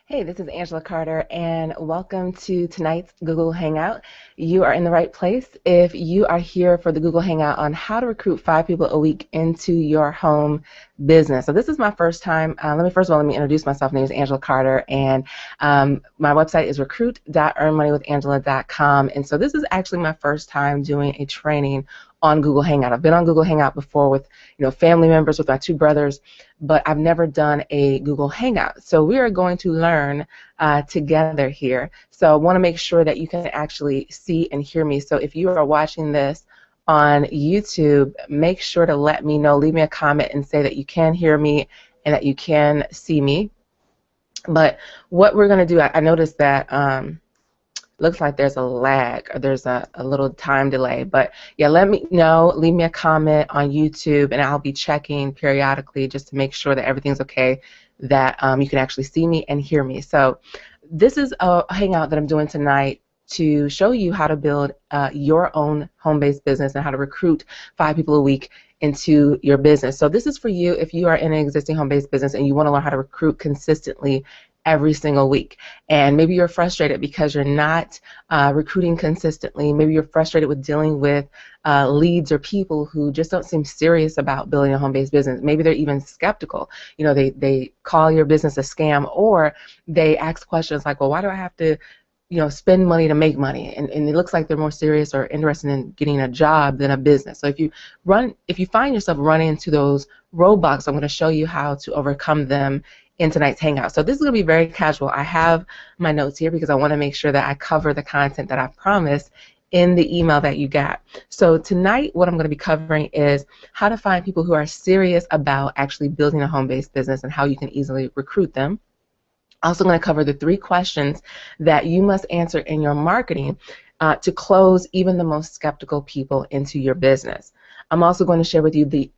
Hey, this is Angela Carter, and welcome to tonight's Google Hangout. You are in the right place if you are here for the Google Hangout on how to recruit 5 people a week into your home business. So this is my first time. Let me introduce myself. My name is Angela Carter, and my website is recruit.earnmoneywithangela.com. And so this is actually my first time doing a training on Google Hangout. I've been on Google Hangout before with family members, with my two brothers, but I've never done a Google Hangout. So we are going to learn together here. So I want to make sure that you can actually see and hear me. So if you are watching this on YouTube, make sure to let me know. Leave me a comment and say that you can hear me and that you can see me. But what we're going to do, I noticed that looks like there's a lag, or there's a little time delay. But yeah, let me know. Leave me a comment on YouTube, and I'll be checking periodically just to make sure that everything's okay, that you can actually see me and hear me. So this is a hangout that I'm doing tonight to show you how to build your own home-based business and how to recruit 5 people a week into your business. So this is for you if you are in an existing home-based business and you want to learn how to recruit consistently every single week. And maybe you're frustrated because you're not recruiting consistently. Maybe you're frustrated with dealing with leads or people who just don't seem serious about building a home-based business. Maybe they're even skeptical. They call your business a scam, or they ask questions like, well, why do I have to spend money to make money? And it looks like they're more serious or interested in getting a job than a business. So if you find yourself running into those roadblocks, I'm going to show you how to overcome them in tonight's hangout. So this is going to be very casual. I have my notes here because I want to make sure that I cover the content that I promised in the email that you got. So tonight what I'm going to be covering is how to find people who are serious about actually building a home-based business and how you can easily recruit them. Also going to cover the 3 questions that you must answer in your marketing to close even the most skeptical people into your business. I'm also going to share with you the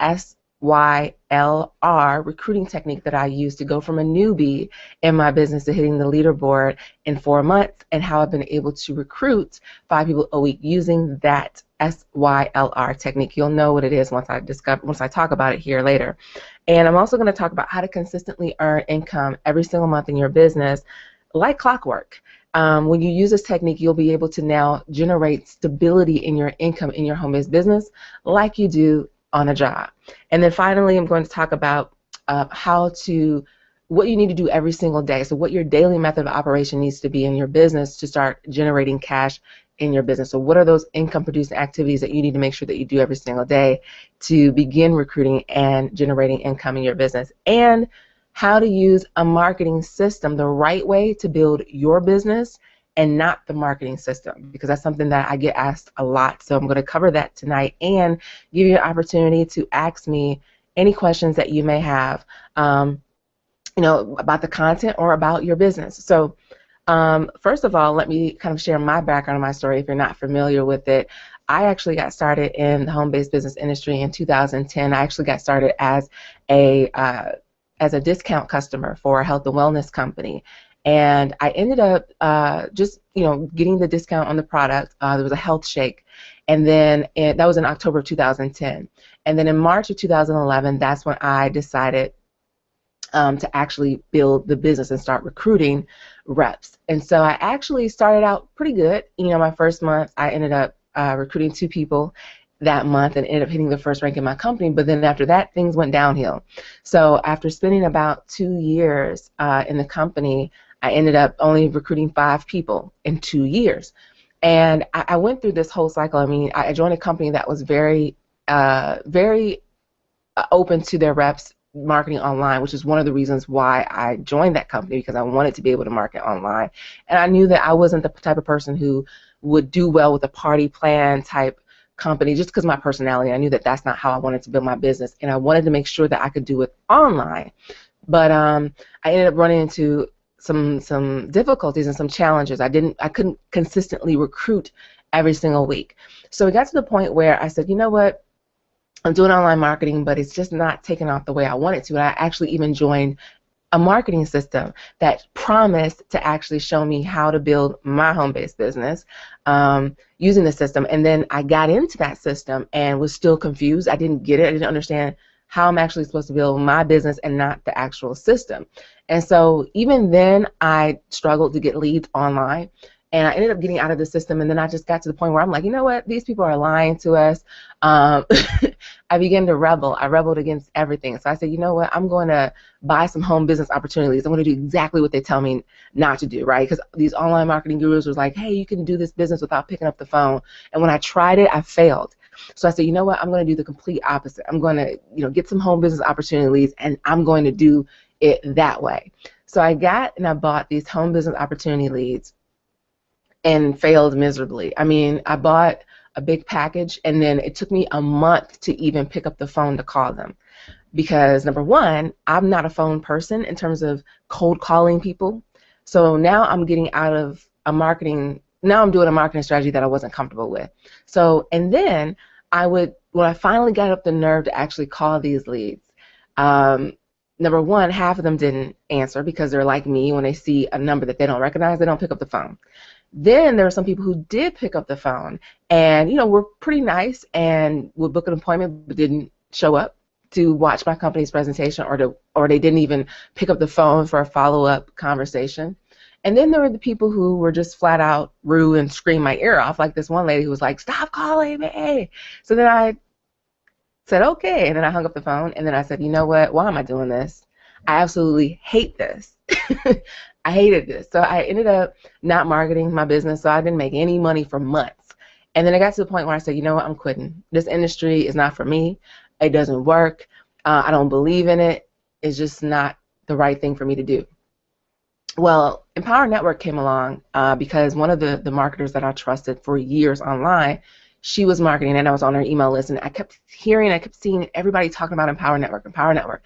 SYLR recruiting technique that I use to go from a newbie in my business to hitting the leaderboard in 4 months, and how I've been able to recruit 5 people a week using that SYLR technique. You'll know what it is once I talk about it here later. And I'm also going to talk about how to consistently earn income every single month in your business like clockwork. When you use this technique, you'll be able to now generate stability in your income in your home-based business like you do on a job. And then finally, I'm going to talk about what you need to do every single day. So what your daily method of operation needs to be in your business to start generating cash in your business. So what are those income producing activities that you need to make sure that you do every single day to begin recruiting and generating income in your business, and how to use a marketing system the right way to build your business and not the marketing system, because that's something that I get asked a lot. So I'm going to cover that tonight and give you an opportunity to ask me any questions that you may have about the content or about your business. So first of all, let me kind of share my background and my story if you're not familiar with it. I actually got started in the home-based business industry in 2010. I actually got started as a discount customer for a health and wellness company. And I ended up just getting the discount on the product. There was a health shake. And then that was in October of 2010. And then in March of 2011, that's when I decided to actually build the business and start recruiting reps. And so I actually started out pretty good. My first month, I ended up recruiting 2 people that month and ended up hitting the first rank in my company. But then after that, things went downhill. So after spending about 2 years in the company, I ended up only recruiting 5 people in 2 years. And I went through this whole cycle. I mean, I joined a company that was very open to their reps marketing online, which is one of the reasons why I joined that company, because I wanted to be able to market online. And I knew that I wasn't the type of person who would do well with a party plan type company just because of my personality. I knew that that's not how I wanted to build my business, and I wanted to make sure that I could do it online. But I ended up running into some difficulties and some challenges. I couldn't consistently recruit every single week. So it got to the point where I said, you know what? I'm doing online marketing, but it's just not taking off the way I want it to. And I actually even joined a marketing system that promised to actually show me how to build my home-based business using the system. And then I got into that system and was still confused. I didn't get it. I didn't understand how I'm actually supposed to build my business and not the actual system. And so even then, I struggled to get leads online. And I ended up getting out of the system, and then I just got to the point where I'm like, you know what, these people are lying to us. I began to rebel. I rebelled against everything. So I said, you know what, I'm going to buy some home business opportunities. I'm going to do exactly what they tell me not to do, right? Because these online marketing gurus was like, hey, you can do this business without picking up the phone. And when I tried it, I failed. So I said, you know what, I'm going to do the complete opposite. I'm going to, get some home business opportunities, and I'm going to do it that way. So I got and I bought these home business opportunity leads and failed miserably. I mean, I bought a big package, and then it took me a month to even pick up the phone to call them. Because number one, I'm not a phone person in terms of cold calling people. So now I'm getting out of now I'm doing a marketing strategy that I wasn't comfortable with. So, and then when I finally got up the nerve to actually call these leads, number one, half of them didn't answer because they're like me. When they see a number that they don't recognize, they don't pick up the phone. Then there were some people who did pick up the phone and, were pretty nice and would book an appointment but didn't show up to watch my company's presentation, or they didn't even pick up the phone for a follow-up conversation. And then there were the people who were just flat out rude and screamed my ear off, like this one lady who was like, stop calling me. So then I said, okay, and then I hung up the phone, and then I said, you know what, why am I doing this? I absolutely hate this. I hated this. So I ended up not marketing my business, so I didn't make any money for months. And then I got to the point where I said, you know what, I'm quitting. This industry is not for me. It doesn't work. I don't believe in it. It's just not the right thing for me to do. Well, Empower Network came along because one of the marketers that I trusted for years online, she was marketing, and I was on her email list, and I kept seeing everybody talking about Empower Network, Empower Network.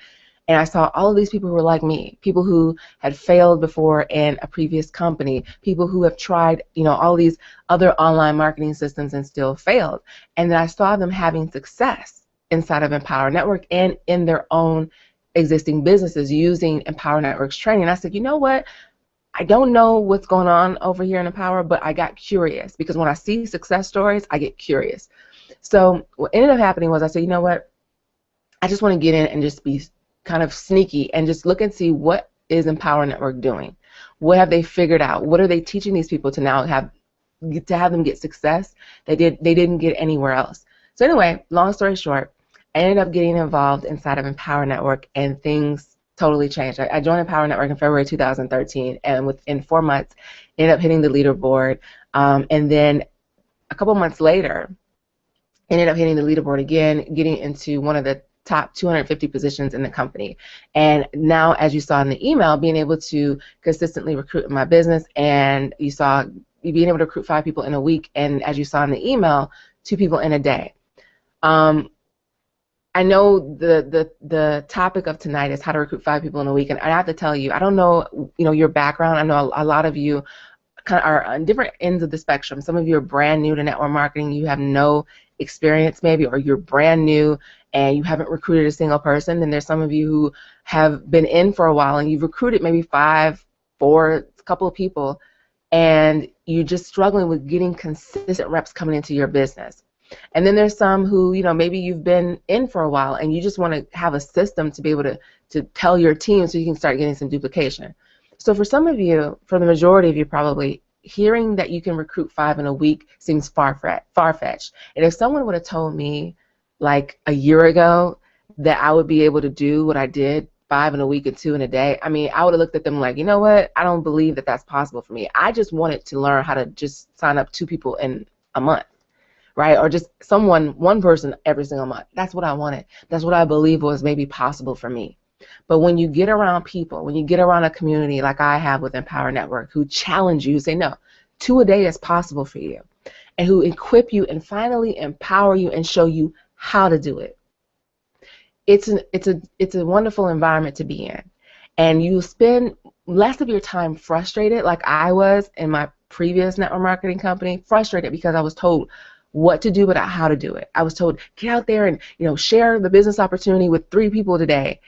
And I saw all of these people who were like me, people who had failed before in a previous company, people who have tried, all these other online marketing systems and still failed. And then I saw them having success inside of Empower Network and in their own existing businesses using Empower Network's training. And I said, you know what? I don't know what's going on over here in Empower, but I got curious because when I see success stories, I get curious. So what ended up happening was I said, you know what? I just want to get in and just be kind of sneaky and just look and see what is Empower Network doing. What have they figured out? What are they teaching these people to now have them get success they didn't get anywhere else? So anyway, long story short, I ended up getting involved inside of Empower Network, and things totally changed. I joined Empower Network in February 2013, and within 4 months, ended up hitting the leaderboard. And then a couple months later, ended up hitting the leaderboard again, getting into one of the top 250 positions in the company. And now, as you saw in the email, being able to consistently recruit in my business, and you saw being able to recruit 5 people in a week, and as you saw in the email, 2 people in a day. I know the topic of tonight is how to recruit 5 people in a week, and I have to tell you, I don't know, your background. I know a lot of you kind of are on different ends of the spectrum. Some of you are brand new to network marketing. You have no experience maybe, or you're brand new and you haven't recruited a single person. And there's some of you who have been in for a while and you've recruited maybe 5, 4, a couple of people, and you're just struggling with getting consistent reps coming into your business. And then there's some who, maybe you've been in for a while and you just want to have a system to be able to tell your team so you can start getting some duplication. So for some of you, for the majority of you probably, hearing that you can recruit 5 in a week seems far-fetched. And if someone would have told me like a year ago that I would be able to do what I did, 5 in a week and 2 in a day, I mean, I would have looked at them like, you know what, I don't believe that that's possible for me. I just wanted to learn how to just sign up 2 people in a month, right? Or just one person every single month. That's what I wanted. That's what I believe was maybe possible for me. But when you get around people, when you get around a community like I have with Empower Network, who challenge you, who say, no, 2 a day is possible for you, and who equip you and finally empower you and show you how to do it, it's a wonderful environment to be in. And you spend less of your time frustrated, like I was in my previous network marketing company, frustrated because I was told what to do but not how to do it. I was told, get out there and share the business opportunity with 3 people today.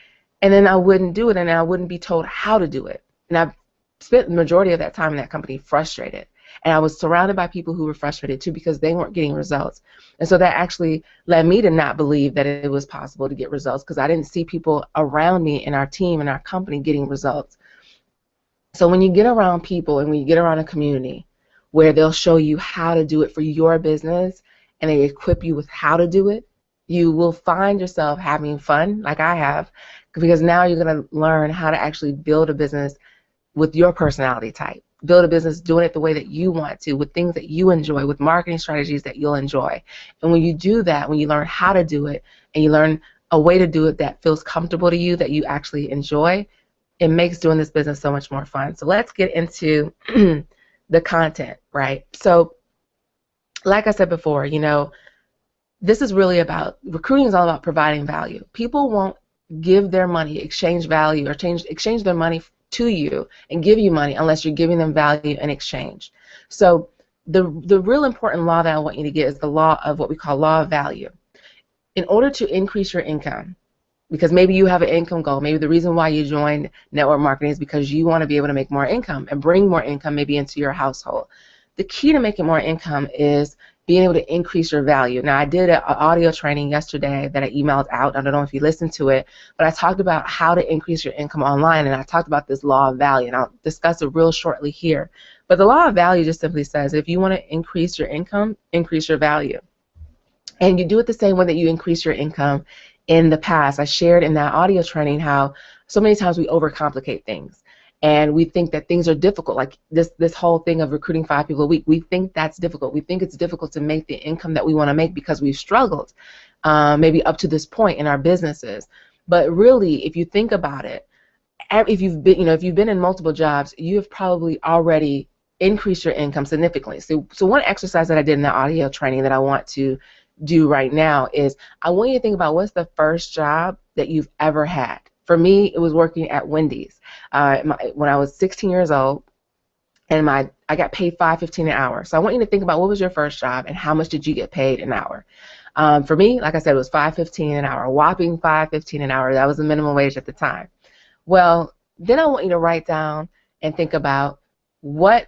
And then I wouldn't do it, and I wouldn't be told how to do it. And I've spent the majority of that time in that company frustrated. And I was surrounded by people who were frustrated too because they weren't getting results. And so that actually led me to not believe that it was possible to get results because I didn't see people around me in our team and our company getting results. So when you get around people and when you get around a community where they'll show you how to do it for your business and they equip you with how to do it, you will find yourself having fun like I have, because now you're going to learn how to actually build a business with your personality type. Build a business doing it the way that you want to, with things that you enjoy, with marketing strategies that you'll enjoy. And when you do that, when you learn how to do it and you learn a way to do it that feels comfortable to you, that you actually enjoy, it makes doing this business so much more fun. So let's get into the content, right? So like I said before, this is really about, recruiting is all about providing value. People won't give their money, exchange value, or exchange their money to you and give you money unless you're giving them value in exchange. So the real important law that I want you to get is the law of what we call law of value. In order to increase your income, because maybe you have an income goal, maybe the reason why you joined network marketing is because you want to be able to make more income and bring more income maybe into your household. The key to making more income is being able to increase your value. Now, I did an audio training yesterday that I emailed out. I don't know if you listened to it, but I talked about how to increase your income online, and I talked about this law of value, and I'll discuss it real shortly here. But the law of value just simply says if you want to increase your income, increase your value. And you do it the same way that you increase your income in the past. I shared in that audio training how so many times we overcomplicate things. And we think that things are difficult, like this whole thing of recruiting 5 people a week. We think that's difficult. We think it's difficult to make the income that we want to make because we've struggled maybe up to this point in our businesses. But really, if you think about it, if you've been in multiple jobs, you have probably already increased your income significantly. So one exercise that I did in the audio training that I want to do right now is I want you to think about what's the first job that you've ever had. For me, it was working at Wendy's when I was 16 years old, and I got paid $5.15 an hour. So I want you to think about what was your first job and how much did you get paid an hour. For me, like I said, it was $5.15 an hour, a whopping $5.15 an hour. That was the minimum wage at the time. Well, then I want you to write down and think about what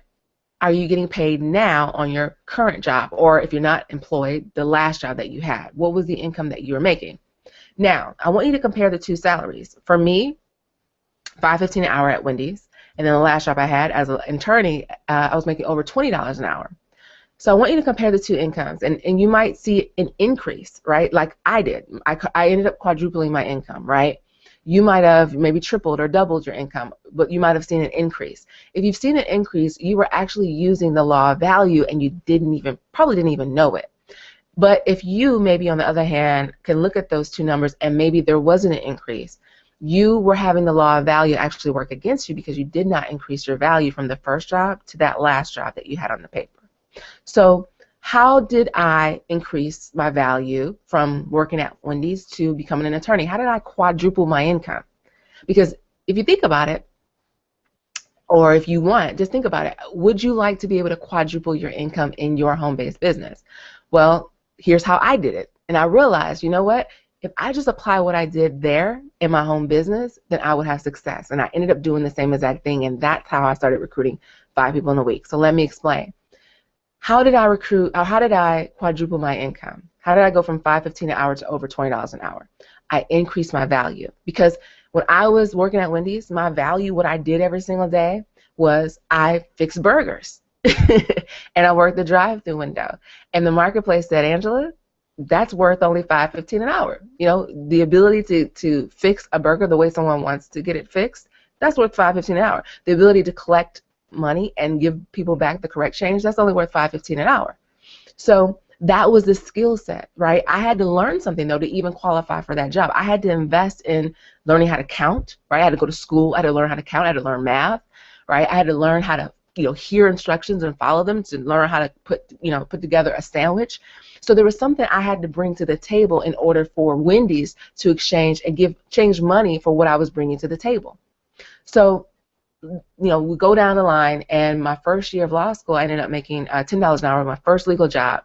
are you getting paid now on your current job, or if you're not employed, the last job that you had. What was the income that you were making? Now, I want you to compare the two salaries. For me, $5.15 an hour at Wendy's, and then the last job I had as an attorney, I was making over $20 an hour. So I want you to compare the two incomes, and you might see an increase, right? Like I did. I ended up quadrupling my income, right? You might have maybe tripled or doubled your income, but you might have seen an increase. If you've seen an increase, you were actually using the law of value, and you probably didn't even know it. But if you maybe, on the other hand, can look at those two numbers and maybe there wasn't an increase, you were having the law of value actually work against you because you did not increase your value from the first job to that last job that you had on the paper. So how did I increase my value from working at Wendy's to becoming an attorney? How did I quadruple my income? Because if you think about it, or if you want, just think about it. Would you like to be able to quadruple your income in your home-based business? Well, here's how I did it. And I realized, you know what? If I just apply what I did there in my home business, then I would have success. And I ended up doing the same exact thing, and that's how I started recruiting 5 people in a week. So let me explain. How did I recruit, or how did I quadruple my income? How did I go from $5.15 an hour to over $20 an hour? I increased my value. Because when I was working at Wendy's, my value, what I did every single day, was I fixed burgers. And I worked the drive-thru window. And the marketplace said, Angela, that's worth only $5.15 an hour. You know, the ability to fix a burger the way someone wants to get it fixed, that's worth $5.15 an hour. The ability to collect money and give people back the correct change, that's only worth $5.15 an hour. So that was the skill set, right? I had to learn something, though, to even qualify for that job. I had to invest in learning how to count, right? I had to go to school. I had to learn how to count. I had to learn math, right? I had to learn how to, hear instructions and follow them, to learn how to put together a sandwich. So there was something I had to bring to the table in order for Wendy's to exchange and change money for what I was bringing to the table. So, we go down the line, and my first year of law school, I ended up making $10 an hour, my first legal job.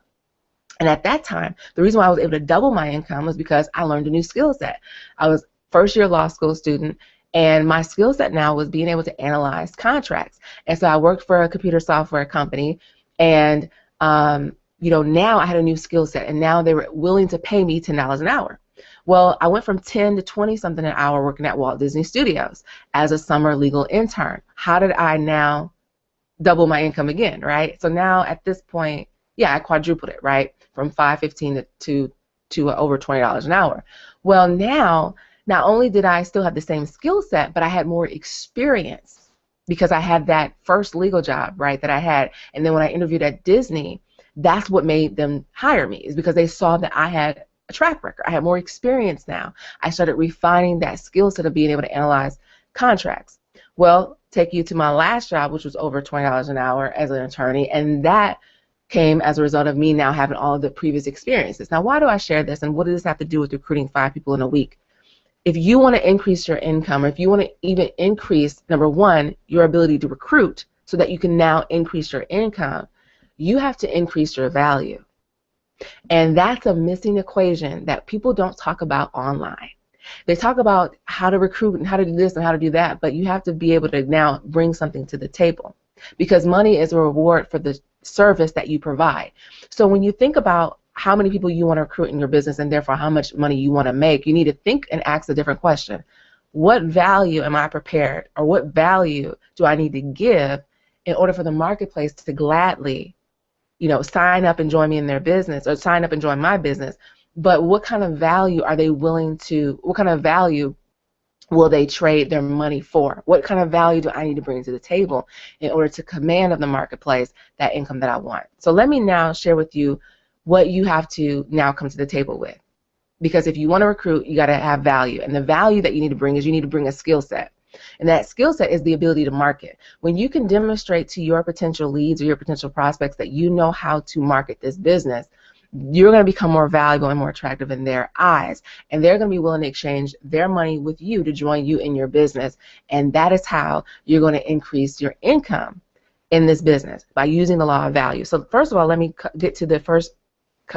And at that time, the reason why I was able to double my income was because I learned a new skill set. I was first year law school student, and my skill set now was being able to analyze contracts. And so I worked for a computer software company, And now I had a new skill set, and now they were willing to pay me $10 an hour. Well, I went from 10 to 20 something an hour working at Walt Disney Studios as a summer legal intern. How did I now double my income again, right? So now at this point, yeah, I quadrupled it, right? From $5.15 to over $20 an hour. Well, now not only did I still have the same skill set, but I had more experience because I had that first legal job, right, that I had. And then when I interviewed at Disney, that's what made them hire me, is because they saw that I had a track record. I had more experience now. I started refining that skill set of being able to analyze contracts. Well, take you to my last job, which was over $20 an hour as an attorney, and that came as a result of me now having all of the previous experiences. Now, why do I share this, and what does this have to do with recruiting 5 people in a week? If you want to increase your income, or if you want to even increase, number one, your ability to recruit so that you can now increase your income, you have to increase your value. And that's a missing equation that people don't talk about online. They talk about how to recruit and how to do this and how to do that, but you have to be able to now bring something to the table, because money is a reward for the service that you provide. So when you think about how many people you want to recruit in your business and therefore how much money you want to make, you need to think and ask a different question. What value am I prepared, or what value do I need to give in order for the marketplace to gladly, sign up and join me in their business, or sign up and join my business? But what kind of value are they willing to, what kind of value will they trade their money for? What kind of value do I need to bring to the table in order to command of the marketplace that income that I want? So let me now share with you what you have to now come to the table with. Because if you want to recruit, you got to have value. And the value that you need to bring is you need to bring a skill set. And that skill set is the ability to market. When you can demonstrate to your potential leads or your potential prospects that you know how to market this business, you're going to become more valuable and more attractive in their eyes. And they're going to be willing to exchange their money with you to join you in your business. And that is how you're going to increase your income in this business, by using the law of value. So first of all, let me get to the first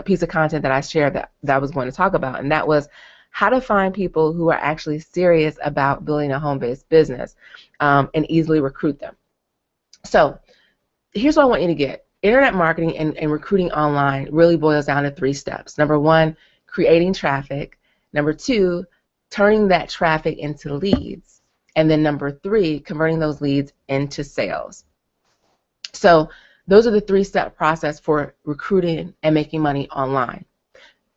piece of content that I shared that I was going to talk about, and that was how to find people who are actually serious about building a home-based business and easily recruit them. So here's what I want you to get. Internet marketing and recruiting online really boils down to 3 steps. Number 1, creating traffic. Number 2, turning that traffic into leads. And then number 3, converting those leads into sales. So those are the 3-step process for recruiting and making money online.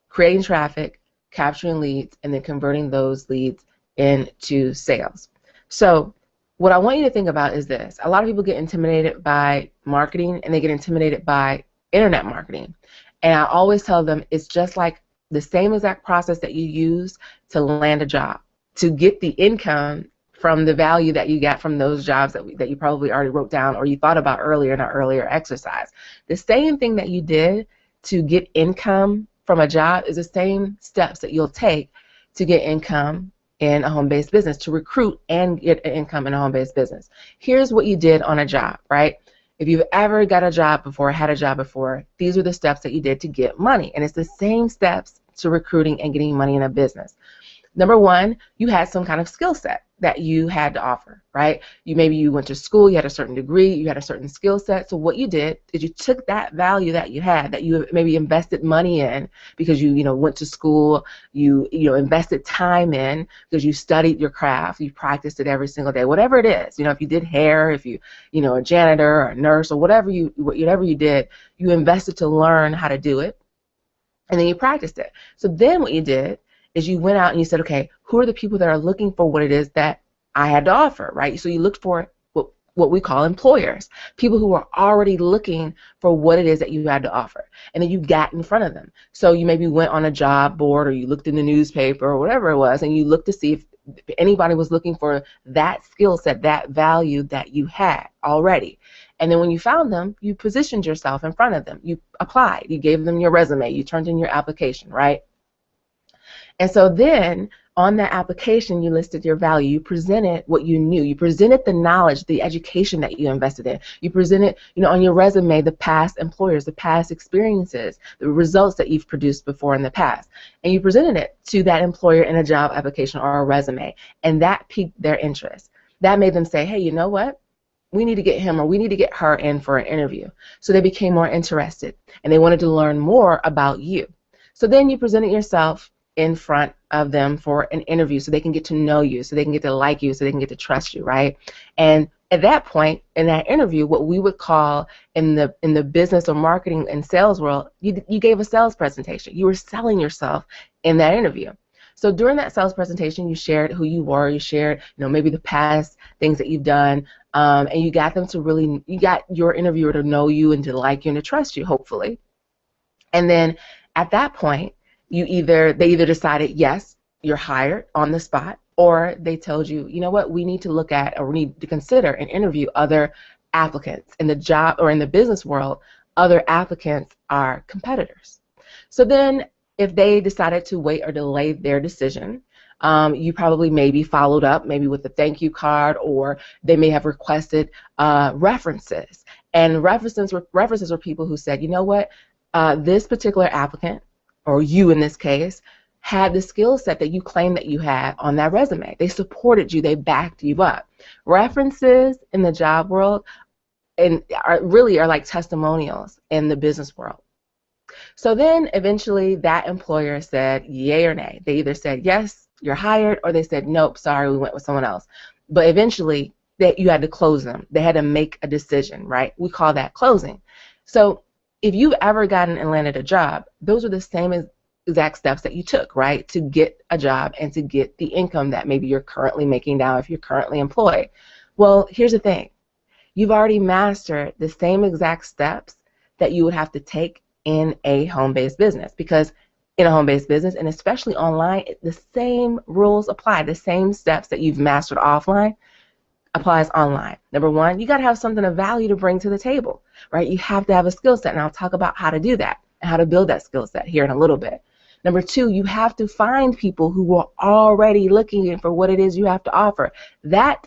Creating traffic, capturing leads, and then converting those leads into sales. So what I want you to think about is this. A lot of people get intimidated by marketing, and they get intimidated by internet marketing. And I always tell them it's just like the same exact process that you use to land a job, to get the income from the value that you got from those jobs that you probably already wrote down or you thought about earlier in our earlier exercise. The same thing that you did to get income from a job is the same steps that you'll take to get income in a home-based business, to recruit and get income in a home-based business. Here's what you did on a job, right? If you've ever got a job before, had a job before, these are the steps that you did to get money. And it's the same steps to recruiting and getting money in a business. Number 1, you had some kind of skill set that you had to offer, right? Maybe you went to school, you had a certain degree, you had a certain skill set. So what you did is you took that value that you had, that you maybe invested money in because you went to school, you invested time in because you studied your craft, you practiced it every single day, whatever it is. If you did hair, if you a janitor or a nurse or whatever you did, you invested to learn how to do it, and then you practiced it. So then what you did is you went out and you said, okay, who are the people that are looking for what it is that I had to offer, right? So you looked for what we call employers, people who are already looking for what it is that you had to offer. And then you got in front of them. So you maybe went on a job board or you looked in the newspaper or whatever it was, and you looked to see if anybody was looking for that skill set, that value that you had already. And then when you found them, you positioned yourself in front of them. You applied. You gave them your resume. You turned in your application, right? And so then on that application, you listed your value. You presented what you knew. You presented the knowledge, the education that you invested in. You presented, on your resume, the past employers, the past experiences, the results that you've produced before in the past. And you presented it to that employer in a job application or a resume. And that piqued their interest. That made them say, hey, you know what? we need to get him or we need to get her in for an interview. So they became more interested and they wanted to learn more about you. So then you presented yourself in front of them for an interview so they can get to know you, so they can get to like you, so they can get to trust you, right? And at that point, in that interview, what we would call in the business or marketing and sales world, you gave a sales presentation. You were selling yourself in that interview. So during that sales presentation, you shared who you were, you shared, maybe the past things that you've done, and you got them to really, you got your interviewer to know you and to like you and to trust you, hopefully. And then at that point, they either decided, yes, you're hired on the spot, or they told you, you know what, we need to look at or we need to consider and interview other applicants. In the job or in the business world, other applicants are competitors. So then if they decided to wait or delay their decision, you probably maybe followed up maybe with a thank you card, or they may have requested references. And references were people who said, you know what, this particular applicant, or you in this case, had the skill set that you claim that you had on that resume. They supported you. They backed you up. References in the job world really are like testimonials in the business world. So then eventually that employer said yay or nay. They either said yes, you're hired, or they said nope, sorry, we went with someone else. But eventually you had to close them. They had to make a decision, right? We call that closing. So if you've ever gotten and landed a job, those are the same exact steps that you took, right, to get a job and to get the income that maybe you're currently making now if you're currently employed. Well, here's the thing. You've already mastered the same exact steps that you would have to take in a home-based business, because in a home-based business, and especially online, the same rules apply. The same steps that you've mastered offline applies online. Number one, you got to have something of value to bring to the table, right? You have to have a skill set, and I'll talk about how to do that and how to build that skill set here in a little bit. Number two, you have to find people who are already looking for what it is you have to offer. That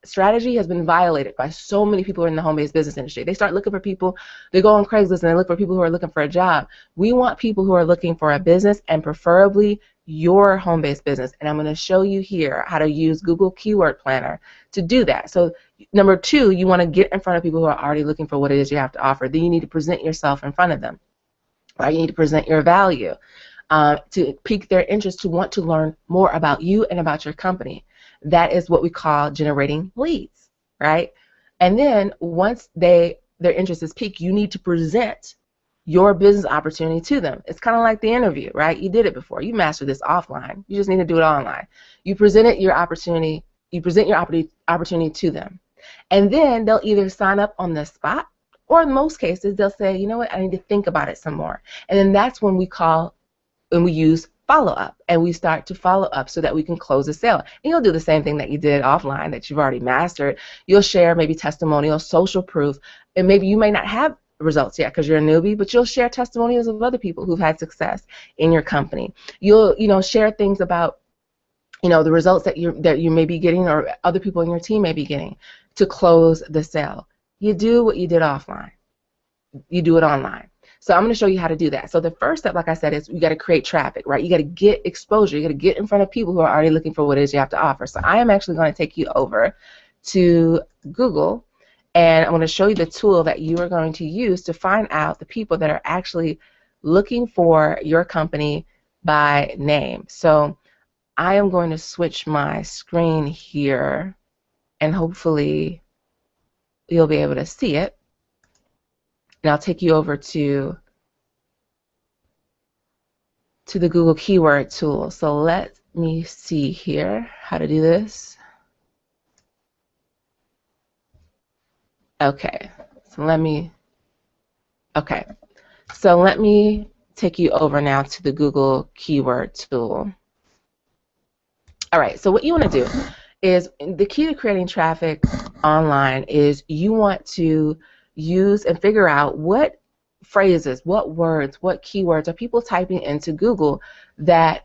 strategy has been violated by so many people in the home-based business industry. They start looking for people, they go on Craigslist and they look for people who are looking for a job. We want people who are looking for a business, and preferably your home-based business. And I'm going to show you here how to use Google Keyword Planner to do that. So number two, you want to get in front of people who are already looking for what it is you have to offer. Then you need to present yourself in front of them. Right? You need to present your value to pique their interest, to want to learn more about you and about your company. That is what we call generating leads, right? And then once their interest is piqued, you need to present your business opportunity to them. It's kind of like the interview, right? You did it before. You mastered this offline. You just need to do it online. You present your opportunity to them. And then they'll either sign up on the spot, or in most cases, they'll say, you know what, I need to think about it some more. And then that's when we use follow-up, and we start to follow up so that we can close a sale. And you'll do the same thing that you did offline that you've already mastered. You'll share maybe testimonials, social proof, and maybe you may not have results yet because you're a newbie, but you'll share testimonials of other people who've had success in your company. You'll share things about the results that you may be getting, or other people in your team may be getting, to close the sale. You do what you did offline. You do it online. So I'm going to show you how to do that. So the first step, like I said, is you got to create traffic, right? You got to get exposure. You got to get in front of people who are already looking for what it is you have to offer. So I am actually going to take you over to Google, and I'm going to show you the tool that you are going to use to find out the people that are actually looking for your company by name. So I am going to switch my screen here, and hopefully you'll be able to see it. And I'll take you over to the Google Keyword tool. So let me see here how to do this. Okay, so let me take you over now to the Google Keyword tool. All right, so what you want to do is, the key to creating traffic online is you want to use and figure out what phrases, what words, what keywords are people typing into Google that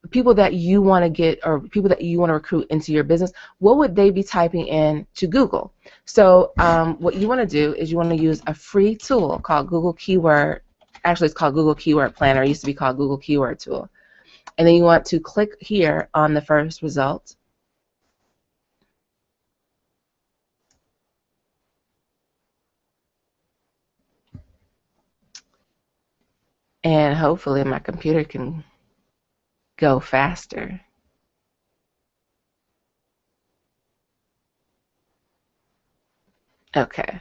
people that you want to get, or people that you want to recruit into your business, what would they be typing in to Google? So what you want to do is you want to use a free tool called Google Keyword. Actually, it's called Google Keyword Planner. It used to be called Google Keyword Tool. And then you want to click here on the first result. And hopefully my computer can go faster. Okay.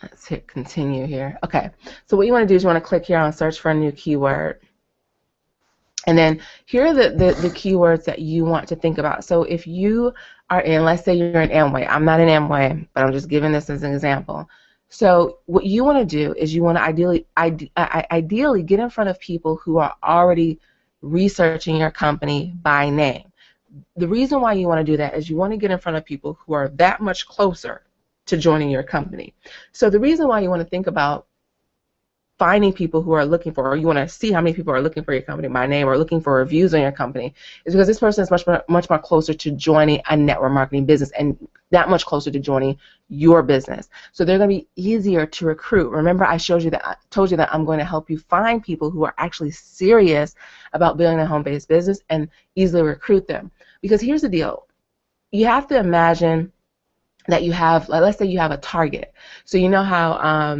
Let's hit continue here. Okay. So what you want to do is you want to click here on search for a new keyword. And then here are the keywords that you want to think about. So if you are in, let's say you're in Amway. I'm not in Amway, but I'm just giving this as an example. So what you want to do is you want to ideally get in front of people who are already researching your company by name. The reason why you want to do that is you want to get in front of people who are that much closer to joining your company. So the reason why you want to think about finding people who are looking for, or you want to see how many people are looking for your company by name or looking for reviews on your company, is because this person is much more closer to joining a network marketing business and that much closer to joining your business. So they're going to be easier to recruit. Remember, I told you that I'm going to help you find people who are actually serious about building a home-based business and easily recruit them. Because here's the deal. You have to imagine that you have, let's say you have a target. So you know how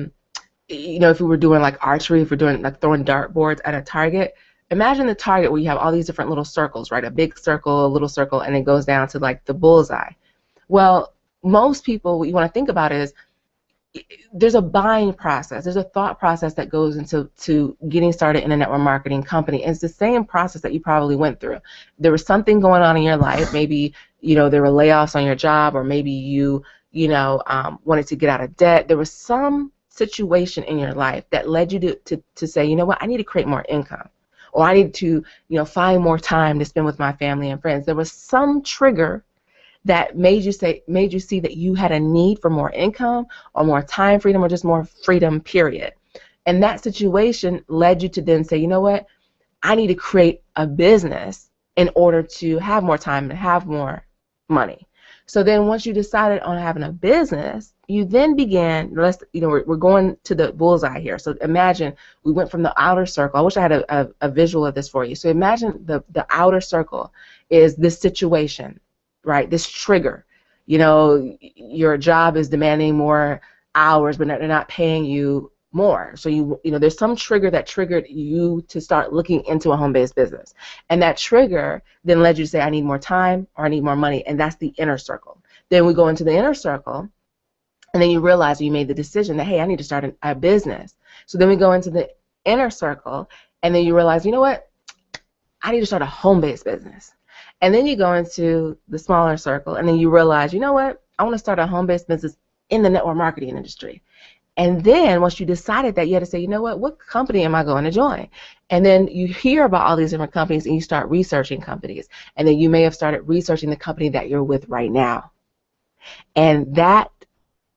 if we were doing like archery, if we're doing like throwing dartboards at a target, imagine the target where you have all these different little circles, right? A big circle, a little circle, and it goes down to like the bullseye. Well, most people, what you want to think about is there's a buying process. There's a thought process that goes into getting started in a network marketing company. And it's the same process that you probably went through. There was something going on in your life. Maybe, there were layoffs on your job, or maybe you wanted to get out of debt. There was some situation in your life that led you to say, you know what, I need to create more income, or I need to, find more time to spend with my family and friends. There was some trigger that made you see that you had a need for more income or more time freedom or just more freedom, period. And that situation led you to then say, you know what, I need to create a business in order to have more time and have more money. So then once you decided on having a business, you then began, we're going to the bullseye here. So imagine we went from the outer circle. I wish I had a visual of this for you. So imagine the outer circle is this situation, right? This trigger. Your job is demanding more hours, but they're not paying you more. So there's some trigger that triggered you to start looking into a home-based business. And that trigger then led you to say, I need more time or I need more money. And that's the inner circle. Then we go into the inner circle, and then you realize you made the decision that, hey, I need to start a business. So then we go into the inner circle, and then you realize, you know what, I need to start a home-based business. And then you go into the smaller circle, and then you realize, you know what, I want to start a home-based business in the network marketing industry. And then once you decided that, you had to say, you know what company am I going to join? And then you hear about all these different companies, and you start researching companies. And then you may have started researching the company that you're with right now. And that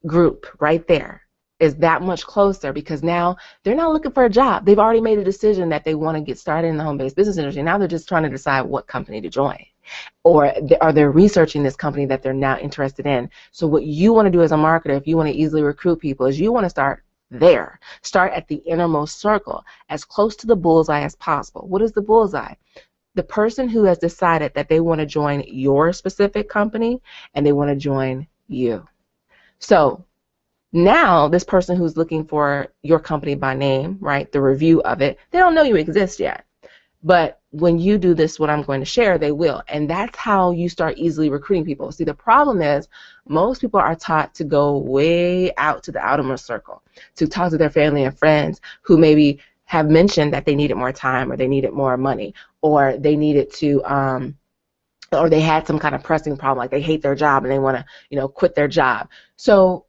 group right there is that much closer, because now they're not looking for a job. They've already made a decision that they want to get started in the home-based business industry. Now they're just trying to decide what company to join. Or are they researching this company that they're now interested in? So what you want to do as a marketer, if you want to easily recruit people, is you want to start there. Start at the innermost circle, as close to the bullseye as possible. What is the bullseye? The person who has decided that they want to join your specific company and they want to join you. So now this person who's looking for your company by name, right, the review of it, they don't know you exist yet. But when you do this, what I'm going to share, they will. And that's how you start easily recruiting people. See, the problem is most people are taught to go way out to the outermost circle, to talk to their family and friends who maybe have mentioned that they needed more time, or they needed more money, or they needed to, or they had some kind of pressing problem, like they hate their job and they want to, quit their job. So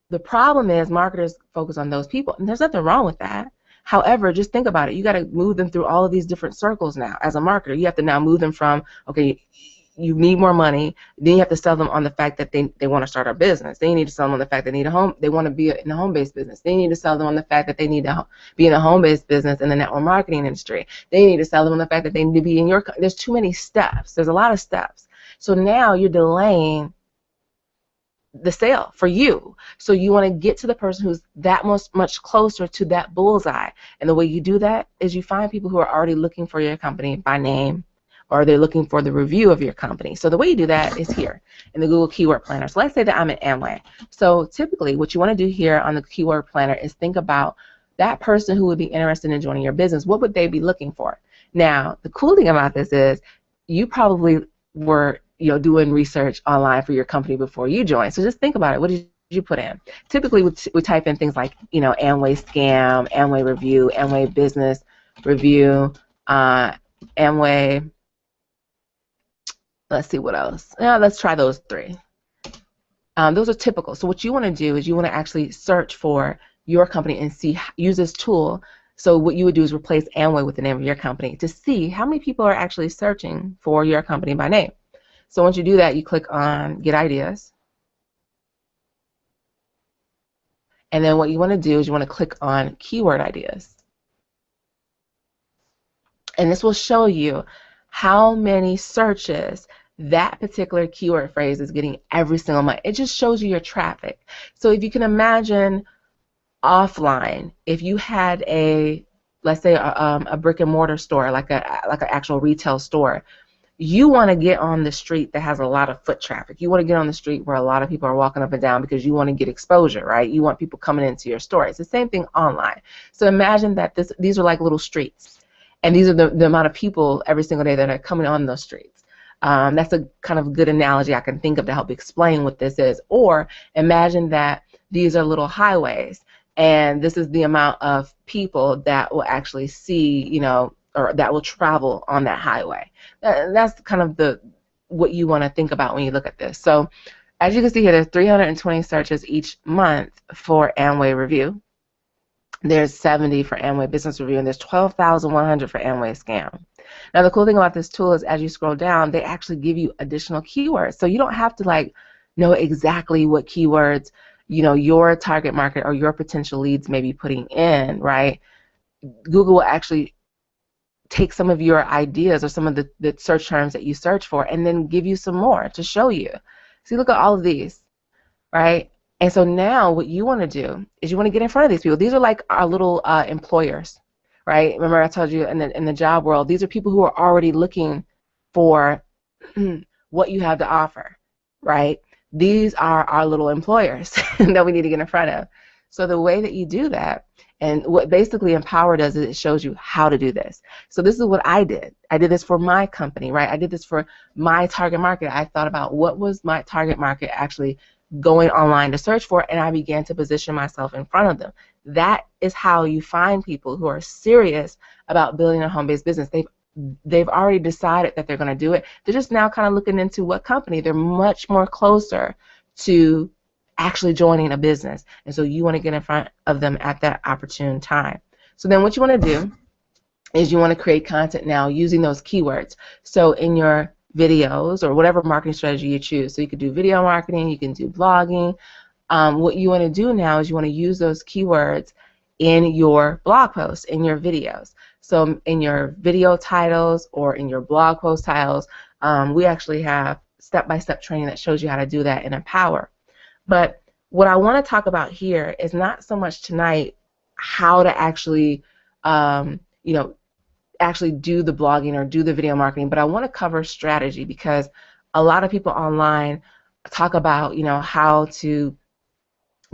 the problem is marketers focus on those people, and there's nothing wrong with that. However, just think about it. You got to move them through all of these different circles now. As a marketer, you have to now move them from, okay, you need more money. Then you have to sell them on the fact that they want to start a business. Then you need to sell them on the fact they need a home. They want to be in a home-based business. Then you need to sell them on the fact that they need to be in a home-based business in the network marketing industry. Then you need to sell them on the fact that they need to be in your. There's too many steps. There's a lot of steps. So now you're delaying the sale for you. So you want to get to the person who's that much closer to that bullseye. And the way you do that is you find people who are already looking for your company by name, or they're looking for the review of your company. So the way you do that is here in the Google Keyword Planner. So let's say that I'm at Amway. So typically what you want to do here on the Keyword Planner is think about that person who would be interested in joining your business, what would they be looking for? Now, the cool thing about this is you probably were, doing research online for your company before you joined. So just think about it. What did you put in? Typically, we type in things like, Amway scam, Amway review, Amway business review, Amway. Let's see what else. Yeah, let's try those 3. Those are typical. So what you want to do is you want to actually search for your company and use this tool. So what you would do is replace Amway with the name of your company to see how many people are actually searching for your company by name. So once you do that, you click on Get Ideas. And then what you want to do is you want to click on Keyword Ideas. And this will show you how many searches that particular keyword phrase is getting every single month. It just shows you your traffic. So if you can imagine offline, if you had let's say a brick and mortar store, like an actual retail store, you want to get on the street that has a lot of foot traffic. You want to get on the street where a lot of people are walking up and down because you want to get exposure, right? You want people coming into your store. It's the same thing online. So imagine that these are like little streets, and these are the amount of people every single day that are coming on those streets. That's a kind of good analogy I can think of to help explain what this is. Or imagine that these are little highways, and this is the amount of people that will actually see, or that will travel on that highway. That's kind of what you want to think about when you look at this. So as you can see here, there's 320 searches each month for Amway Review. There's 70 for Amway Business Review, and there's 12,100 for Amway Scam. Now the cool thing about this tool is as you scroll down, they actually give you additional keywords. So you don't have to know exactly what keywords your target market or your potential leads may be putting in, right? Google will actually take some of your ideas or some of the search terms that you search for and then give you some more to show you. See, look at all of these, right? And so now what you want to do is you want to get in front of these people. These are like our little employers, right? Remember I told you in the job world, these are people who are already looking for what you have to offer, right? These are our little employers that we need to get in front of. So the way that you do that, and what basically Empower does is it shows you how to do this. So this is what I did. I did this for my company, right? I did this for my target market. I thought about what was my target market actually going online to search for, and I began to position myself in front of them. That is how you find people who are serious about building a home-based business. They've already decided that they're going to do it. They're just now kind of looking into what company. They're much more closer to actually joining a business, and so you want to get in front of them at that opportune time. So then what you want to do is you want to create content now using those keywords. So in your videos or whatever marketing strategy you choose, so you could do video marketing, you can do blogging. What you want to do now is you want to use those keywords in your blog posts, in your videos. So in your video titles or in your blog post titles, we actually have step-by-step training that shows you how to do that in Empower. But what I want to talk about here is not so much tonight how to actually, actually do the blogging or do the video marketing, but I want to cover strategy, because a lot of people online talk about, how to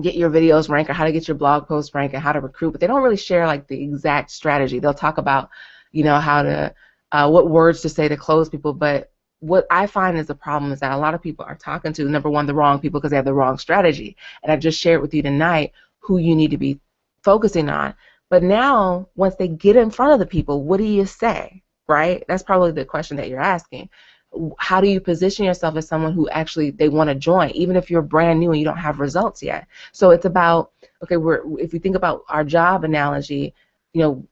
get your videos ranked or how to get your blog posts ranked and how to recruit, but they don't really share the exact strategy. They'll talk about, how to, what words to say to close people, but what I find is the problem is that a lot of people are talking to, number one, the wrong people because they have the wrong strategy. And I've just shared with you tonight who you need to be focusing on. But now, once they get in front of the people, what do you say, right? That's probably the question that you're asking. How do you position yourself as someone who actually they want to join, even if you're brand new and you don't have results yet? So it's about, okay, if we think about our job analogy,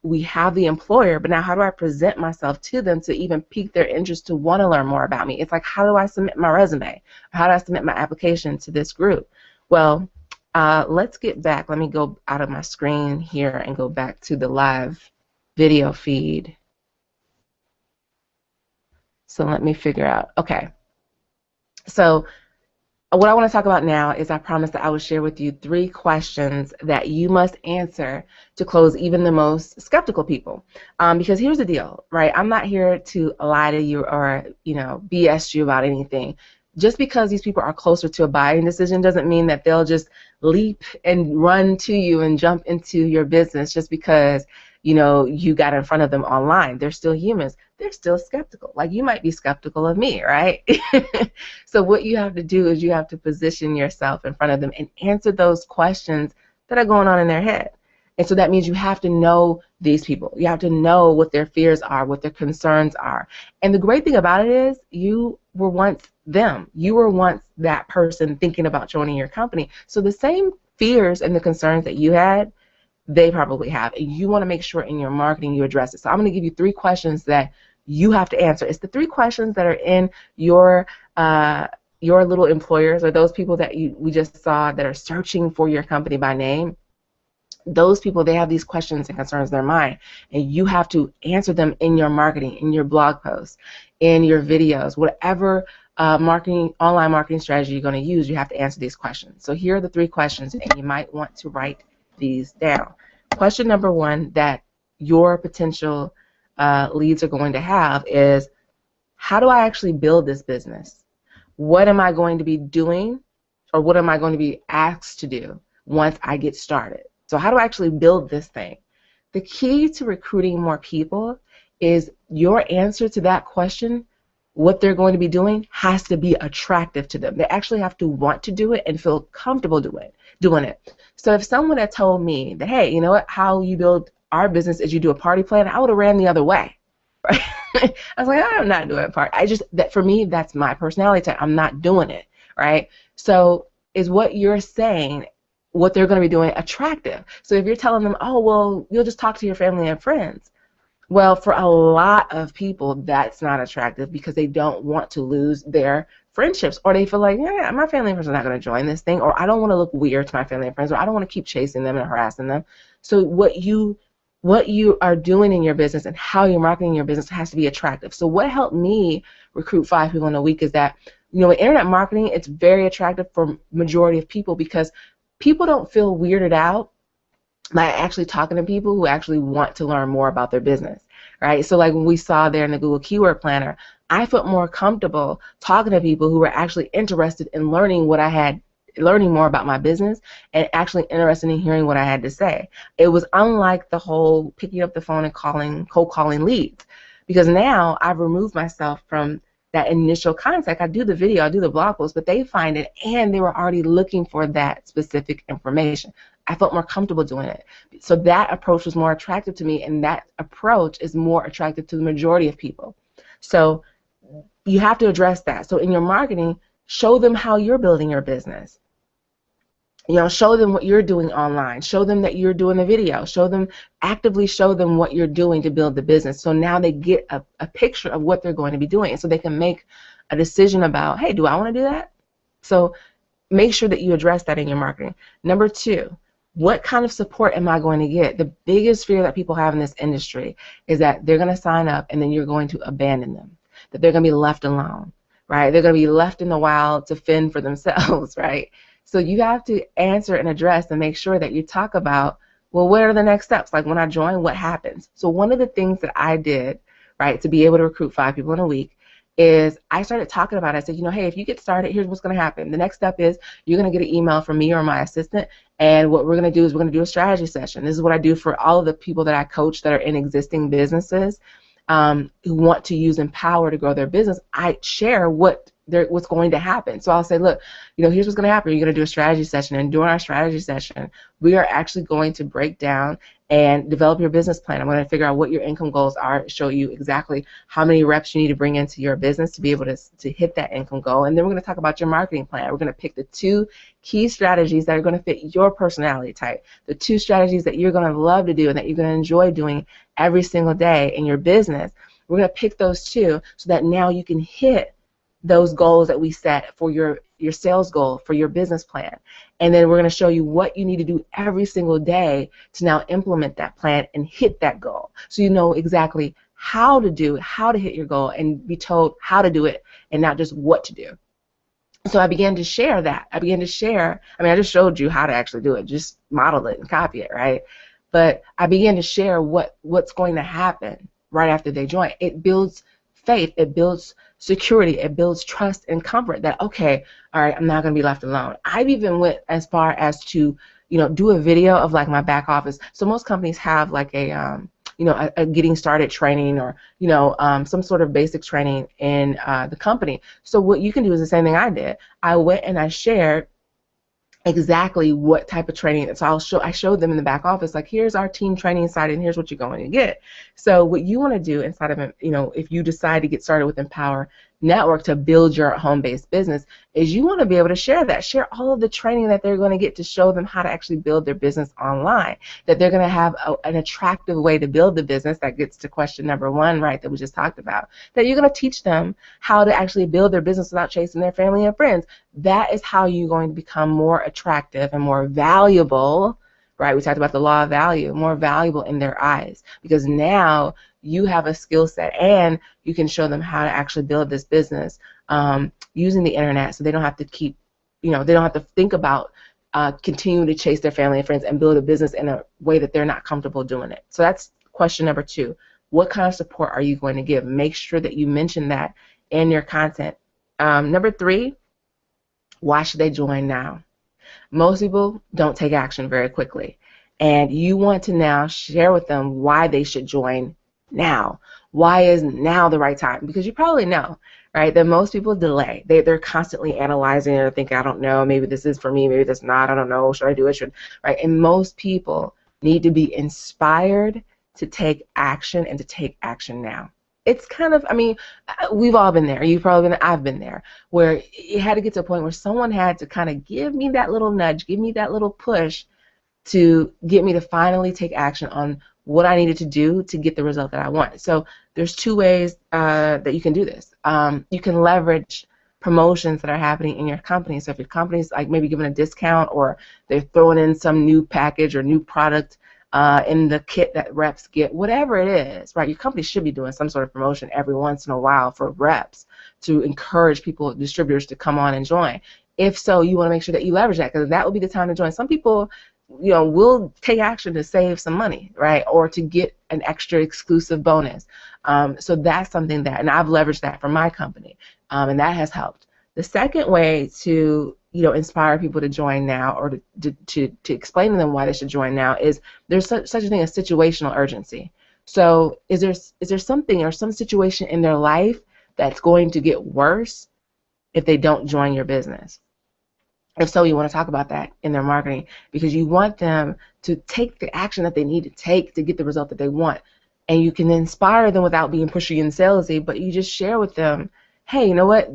we have the employer, but now how do I present myself to them to even pique their interest to want to learn more about me? It's like, how do I submit my resume? How do I submit my application to this group? Well, let's get back. Let me go out of my screen here and go back to the live video feed. So let me figure out. Okay. So what I want to talk about now is I promised that I would share with you 3 questions that you must answer to close even the most skeptical people. Because here's the deal, right? I'm not here to lie to you or, BS you about anything. just because these people are closer to a buying decision doesn't mean that they'll just leap and run to you and jump into your business just because, you know, you got in front of them online. They're still humans. They're still skeptical. Like you might be skeptical of me, right? So what you have to do is you have to position yourself in front of them and answer those questions that are going on in their head. And so that means you have to know these people. You have to know what their fears are, what their concerns are. And the great thing about it is you were once them. You were once that person thinking about joining your company. So the same fears and the concerns that you had, they probably have. And you want to make sure in your marketing you address it. So I'm going to give you 3 questions that you have to answer. It's the 3 questions that are in your little employers, or those people that we just saw that are searching for your company by name. Those people, they have these questions and concerns in their mind, and you have to answer them in your marketing, in your blog posts, in your videos, whatever online marketing strategy you're going to use. You have to answer these questions. So here are the 3 questions, and you might want to write these down. Question number 1 that your potential leads are going to have is, how do I actually build this business? What am I going to be doing, or what am I going to be asked to do once I get started? So how do I actually build this thing? The key to recruiting more people is your answer to that question, what they're going to be doing, has to be attractive to them. They actually have to want to do it and feel comfortable doing it. So if someone had told me that, hey, you know what, how you build our business is you do a party plan, I would have ran the other way. Right? I was like, I'm not doing a party. That for me, that's my personality type. I'm not doing it. Right? So is what you're saying, what they're going to be doing, attractive? So if you're telling them, oh, well, you'll just talk to your family and friends. Well, for a lot of people, that's not attractive because they don't want to lose their friendships, or they feel like, yeah, my family and friends are not going to join this thing, or I don't want to look weird to my family and friends, or I don't want to keep chasing them and harassing them. So what you are doing in your business and how you're marketing your business has to be attractive. So what helped me recruit 5 people in a week is that, you know, in internet marketing, it's very attractive for majority of people because people don't feel weirded out by actually talking to people who actually want to learn more about their business, right? So like when we saw there in the Google Keyword Planner, I felt more comfortable talking to people who were actually interested in learning more about my business and actually interested in hearing what I had to say. It was unlike the whole picking up the phone and cold calling leads, because now I've removed myself from that initial contact. I do the video, I do the blog post, but they find it and they were already looking for that specific information. I felt more comfortable doing it. So that approach was more attractive to me, and that approach is more attractive to the majority of people. So you have to address that. So in your marketing, show them how you're building your business. You know, show them what you're doing online. Show them that you're doing the video. Actively show them what you're doing to build the business. So now they get a picture of what they're going to be doing, and so they can make a decision about, hey, do I want to do that? So make sure that you address that in your marketing. Number 2, what kind of support am I going to get? The biggest fear that people have in this industry is that they're going to sign up and then you're going to abandon them, that they're going to be left alone, right? They're going to be left in the wild to fend for themselves, right? So you have to answer and address and make sure that you talk about, well, what are the next steps? Like when I join, what happens? So one of the things that I did, right, to be able to recruit 5 people in a week is I started talking about it. I said, you know, hey, if you get started, here's what's going to happen. The next step is you're going to get an email from me or my assistant, and what we're going to do is we're going to do a strategy session. This is what I do for all of the people that I coach that are in existing businesses who want to use Empower to grow their business. I share what's going to happen. So I'll say, look, you know, here's what's going to happen. You're going to do a strategy session, and during our strategy session, we are actually going to break down and develop your business plan. I'm going to figure out what your income goals are, show you exactly how many reps you need to bring into your business to be able to hit that income goal, and then we're going to talk about your marketing plan. We're going to pick the 2 key strategies that are going to fit your personality type, the 2 strategies that you're going to love to do and that you're going to enjoy doing every single day in your business. We're going to pick those 2 so that now you can hit those goals that we set for your sales goal, for your business plan. And then we're going to show you what you need to do every single day to now implement that plan and hit that goal. So you know exactly how to hit your goal and be told how to do it and not just what to do. So I began to share that. I just showed you how to actually do it. Just model it and copy it, right? But I began to share what's going to happen right after they join. It builds faith, it builds security, it builds trust and comfort that, okay, all right, I'm not going to be left alone. I've even went as far as to, do a video of like my back office. So most companies have like a getting started training, or, some sort of basic training in the company. So what you can do is the same thing I did. I went and I shared exactly what type of training. So I showed them in the back office, like, here's our team training site and here's what you're going to get. So what you want to do inside of, if you decide to get started with Empower Network to build your home-based business, is you want to be able to share all of the training that they're going to get to show them how to actually build their business online, that they're going to have an attractive way to build the business. That gets to question number one, right, that we just talked about, that you're going to teach them how to actually build their business without chasing their family and friends. That is how you're going to become more attractive and more valuable, right? We talked about the law of value, more valuable in their eyes, because now you have a skill set and you can show them how to actually build this business using the internet, so they don't have to they don't have to think about continuing to chase their family and friends and build a business in a way that they're not comfortable doing it. So that's question number 2. What kind of support are you going to give? Make sure that you mention that in your content. Number 3, why should they join now? Most people don't take action very quickly, and you want to now share with them why they should join now. Why is now the right time? Because you probably know, right, that most people delay. They're constantly analyzing and thinking, I don't know, maybe this is for me, maybe this not, I don't know, should I do it, right? And most people need to be inspired to take action and to take action now. It's kind of, we've all been there. You've probably been there. I've been there, where it had to get to a point where someone had to kind of give me that little nudge, give me that little push to get me to finally take action on what I needed to do to get the result that I want. So there's 2 ways that you can do this. You can leverage promotions that are happening in your company. So if your company's like maybe giving a discount, or they're throwing in some new package or new product in the kit that reps get, whatever it is, right? Your company should be doing some sort of promotion every once in a while for reps to encourage people, distributors, to come on and join. If so, you want to make sure that you leverage that, because that will be the time to join. Some people, will take action to save some money, right, or to get an extra exclusive bonus. So that's something that, and I've leveraged that for my company, and that has helped. The second way to inspire people to join now, or to explain to them why they should join now, is there's such a thing as situational urgency. So is there something or some situation in their life that's going to get worse if they don't join your business? If so, you want to talk about that in their marketing, because you want them to take the action that they need to take to get the result that they want. And you can inspire them without being pushy and salesy, but you just share with them, hey, you know what?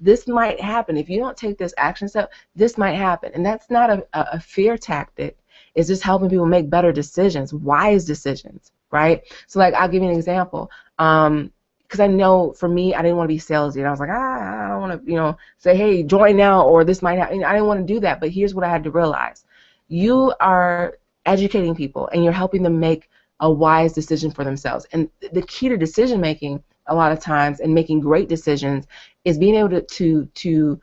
This might happen. If you don't take this action step, this might happen. And that's not a fear tactic. It's just helping people make better decisions, wise decisions, right? So, like, I'll give you an example. Because I know for me, I didn't want to be salesy. And I was like, I don't want to, say, hey, join now, or this might happen. I didn't want to do that. But here's what I had to realize. You are educating people, and you're helping them make a wise decision for themselves. And the key to decision making, a lot of times, and making great decisions, is being able to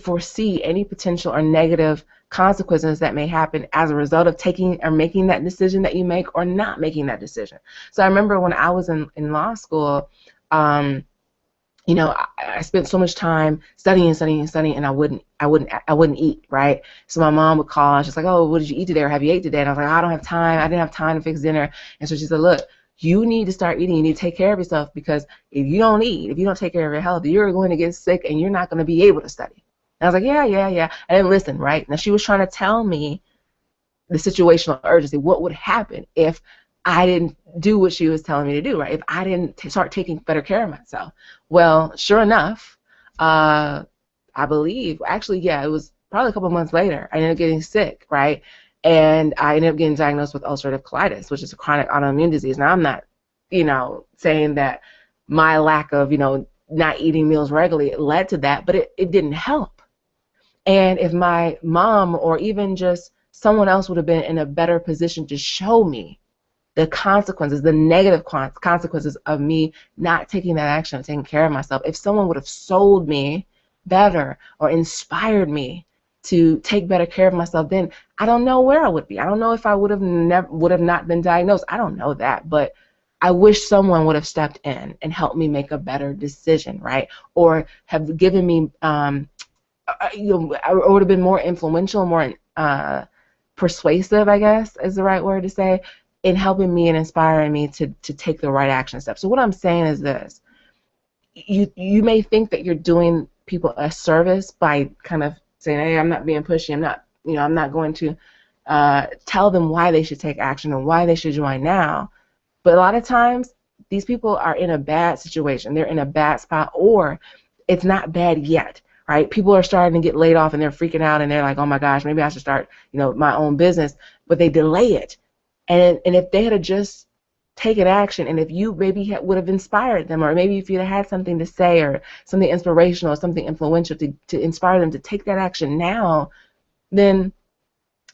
foresee any potential or negative consequences that may happen as a result of taking or making that decision that you make, or not making that decision. So I remember when I was in law school, I spent so much time studying, and I wouldn't eat, right? So my mom would call, and she's like, oh, what did you eat today, or have you ate today? And I was like, I don't have time. I didn't have time to fix dinner. And so she said, look, you need to start eating. You need to take care of yourself, because if you don't eat, if you don't take care of your health, you're going to get sick, and you're not going to be able to study. And I was like, yeah. I didn't listen, right? Now, she was trying to tell me the situational urgency. What would happen if I didn't do what she was telling me to do, right? If I didn't start taking better care of myself. Well, sure enough, I believe, actually, yeah, it was probably a couple months later, I ended up getting sick, right? And I ended up getting diagnosed with ulcerative colitis, which is a chronic autoimmune disease. Now, I'm not, saying that my lack of, not eating meals regularly led to that, but it didn't help. And if my mom, or even just someone else, would have been in a better position to show me the consequences, the negative consequences of me not taking that action, taking care of myself, if someone would have sold me better or inspired me to take better care of myself, then I don't know where I would be. I don't know if I would have not been diagnosed. I don't know that, but I wish someone would have stepped in and helped me make a better decision, right? Or have given me, or would have been more influential, more persuasive, I guess is the right word to say, in helping me and inspiring me to take the right action steps. So what I'm saying is this. You may think that you're doing people a service by kind of saying, hey, I'm not being pushy. I'm not going to tell them why they should take action and why they should join now. But a lot of times, these people are in a bad situation. They're in a bad spot, or it's not bad yet, right? People are starting to get laid off, and they're freaking out, and they're like, oh my gosh, maybe I should start, my own business. But they delay it. And if they had just taken action, and if you maybe would have inspired them, or maybe if you had something to say, or something inspirational, or something influential to inspire them to take that action now, then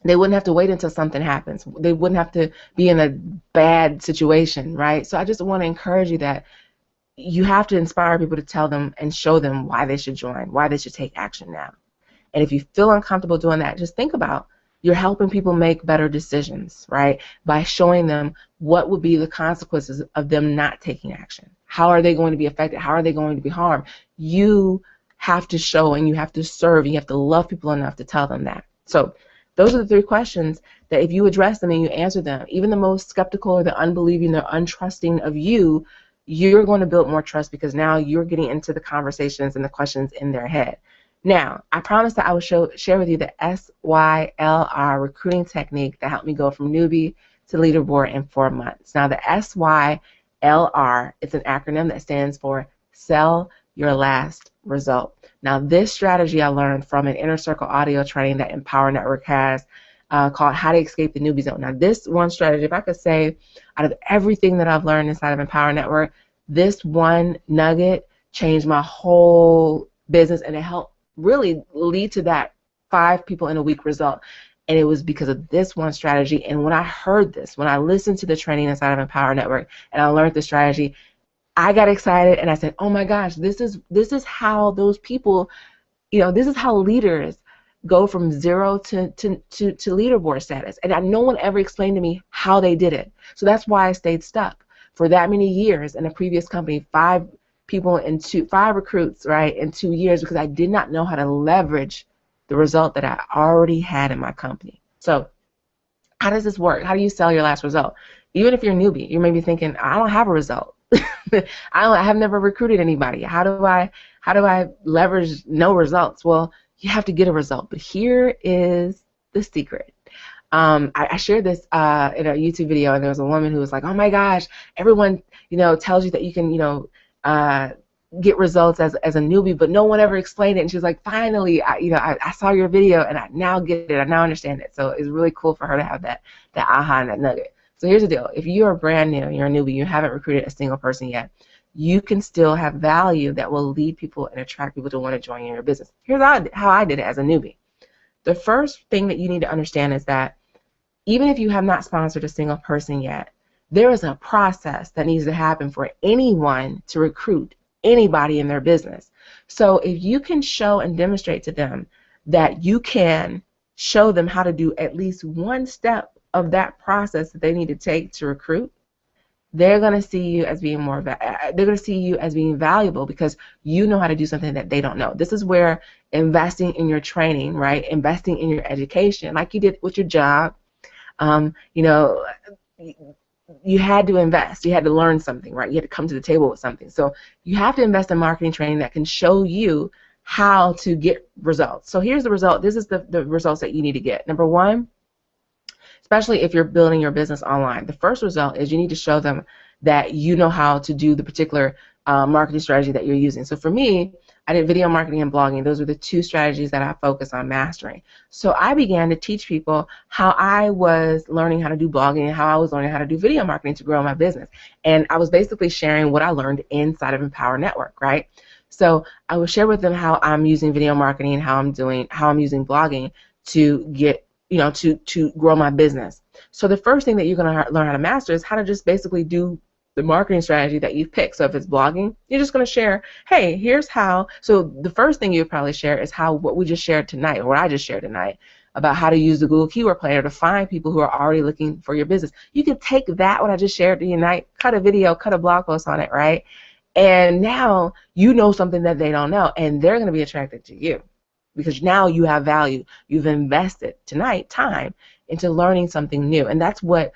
they wouldn't have to wait until something happens. They wouldn't have to be in a bad situation, right? So I just want to encourage you that you have to inspire people to tell them and show them why they should join, why they should take action now. And if you feel uncomfortable doing that, just think about you're helping people make better decisions, right? By showing them what would be the consequences of them not taking action. How are they going to be affected? How are they going to be harmed? You have to show, and you have to serve, and you have to love people enough to tell them that. So those are the 3 questions that if you address them and you answer them, even the most skeptical or the unbelieving or untrusting of you, you're going to build more trust, because now you're getting into the conversations and the questions in their head. Now, I promised that I would share with you the SYLR recruiting technique that helped me go from newbie to leaderboard in 4 months. Now, the SYLR, it's an acronym that stands for Sell Your Last Result. Now, this strategy I learned from an Inner Circle audio training that Empower Network has called How to Escape the Newbie Zone. Now, this one strategy, if I could say out of everything that I've learned inside of Empower Network, this one nugget changed my whole business, and it helped really lead to that 5 people in a week result. And it was because of this one strategy. And when I heard this, when I listened to the training inside of Empower Network and I learned the strategy, I got excited, and I said, oh my gosh, this is how those people, this is how leaders go from 0 to leaderboard status. And no one ever explained to me how they did it. So that's why I stayed stuck for that many years in a previous company, 5 recruits, right, in 2 years, because I did not know how to leverage the result that I already had in my company. So how does this work? How do you sell your last result? Even if you're a newbie, you may be thinking, I don't have a result. I have never recruited anybody. How do I leverage no results? Well, you have to get a result. But here is the secret. I shared this in a YouTube video, and there was a woman who was like, oh my gosh, everyone tells you that you can get results as a newbie, but no one ever explained it. And she was like, finally, I saw your video, and I now get it. I now understand it. So it's really cool for her to have that aha and that nugget. So here's the deal. If you are brand new, you're a newbie, you haven't recruited a single person yet, you can still have value that will lead people and attract people to want to join your business. Here's how I did it as a newbie. The first thing that you need to understand is that even if you have not sponsored a single person yet, there is a process that needs to happen for anyone to recruit anybody in their business. So if you can show and demonstrate to them that you can show them how to do at least one step of that process that they need to take to recruit, they're going to see you as being valuable, because you know how to do something that they don't know. This is where investing in your training, right? Investing in your education, like you did with your job, you had to invest. You had to learn something, right? You had to come to the table with something. So you have to invest in marketing training that can show you how to get results. So here's the result. This is the results that you need to get. Number 1, especially if you're building your business online, the first result is you need to show them that you know how to do the particular marketing strategy that you're using. So for me, I did video marketing and blogging. Those were the 2 strategies that I focused on mastering. So I began to teach people how I was learning how to do blogging and how I was learning how to do video marketing to grow my business. And I was basically sharing what I learned inside of Empower Network, right? So I would share with them how I'm using video marketing and how I'm using blogging to get, to grow my business. So the first thing that you're going to learn how to master is how to just basically do the marketing strategy that you've picked. So if it's blogging, you're just going to share, hey, here's how. So the first thing you'd probably share is what we just shared tonight, or what I just shared tonight. about how to use the Google Keyword Planner to find people who are already looking for your business. You can take that, what I just shared to you tonight, cut a video, cut a blog post on it, right? And now you know something that they don't know, and they're going to be attracted to you because now you have value. You've invested tonight time into learning something new, and that's what,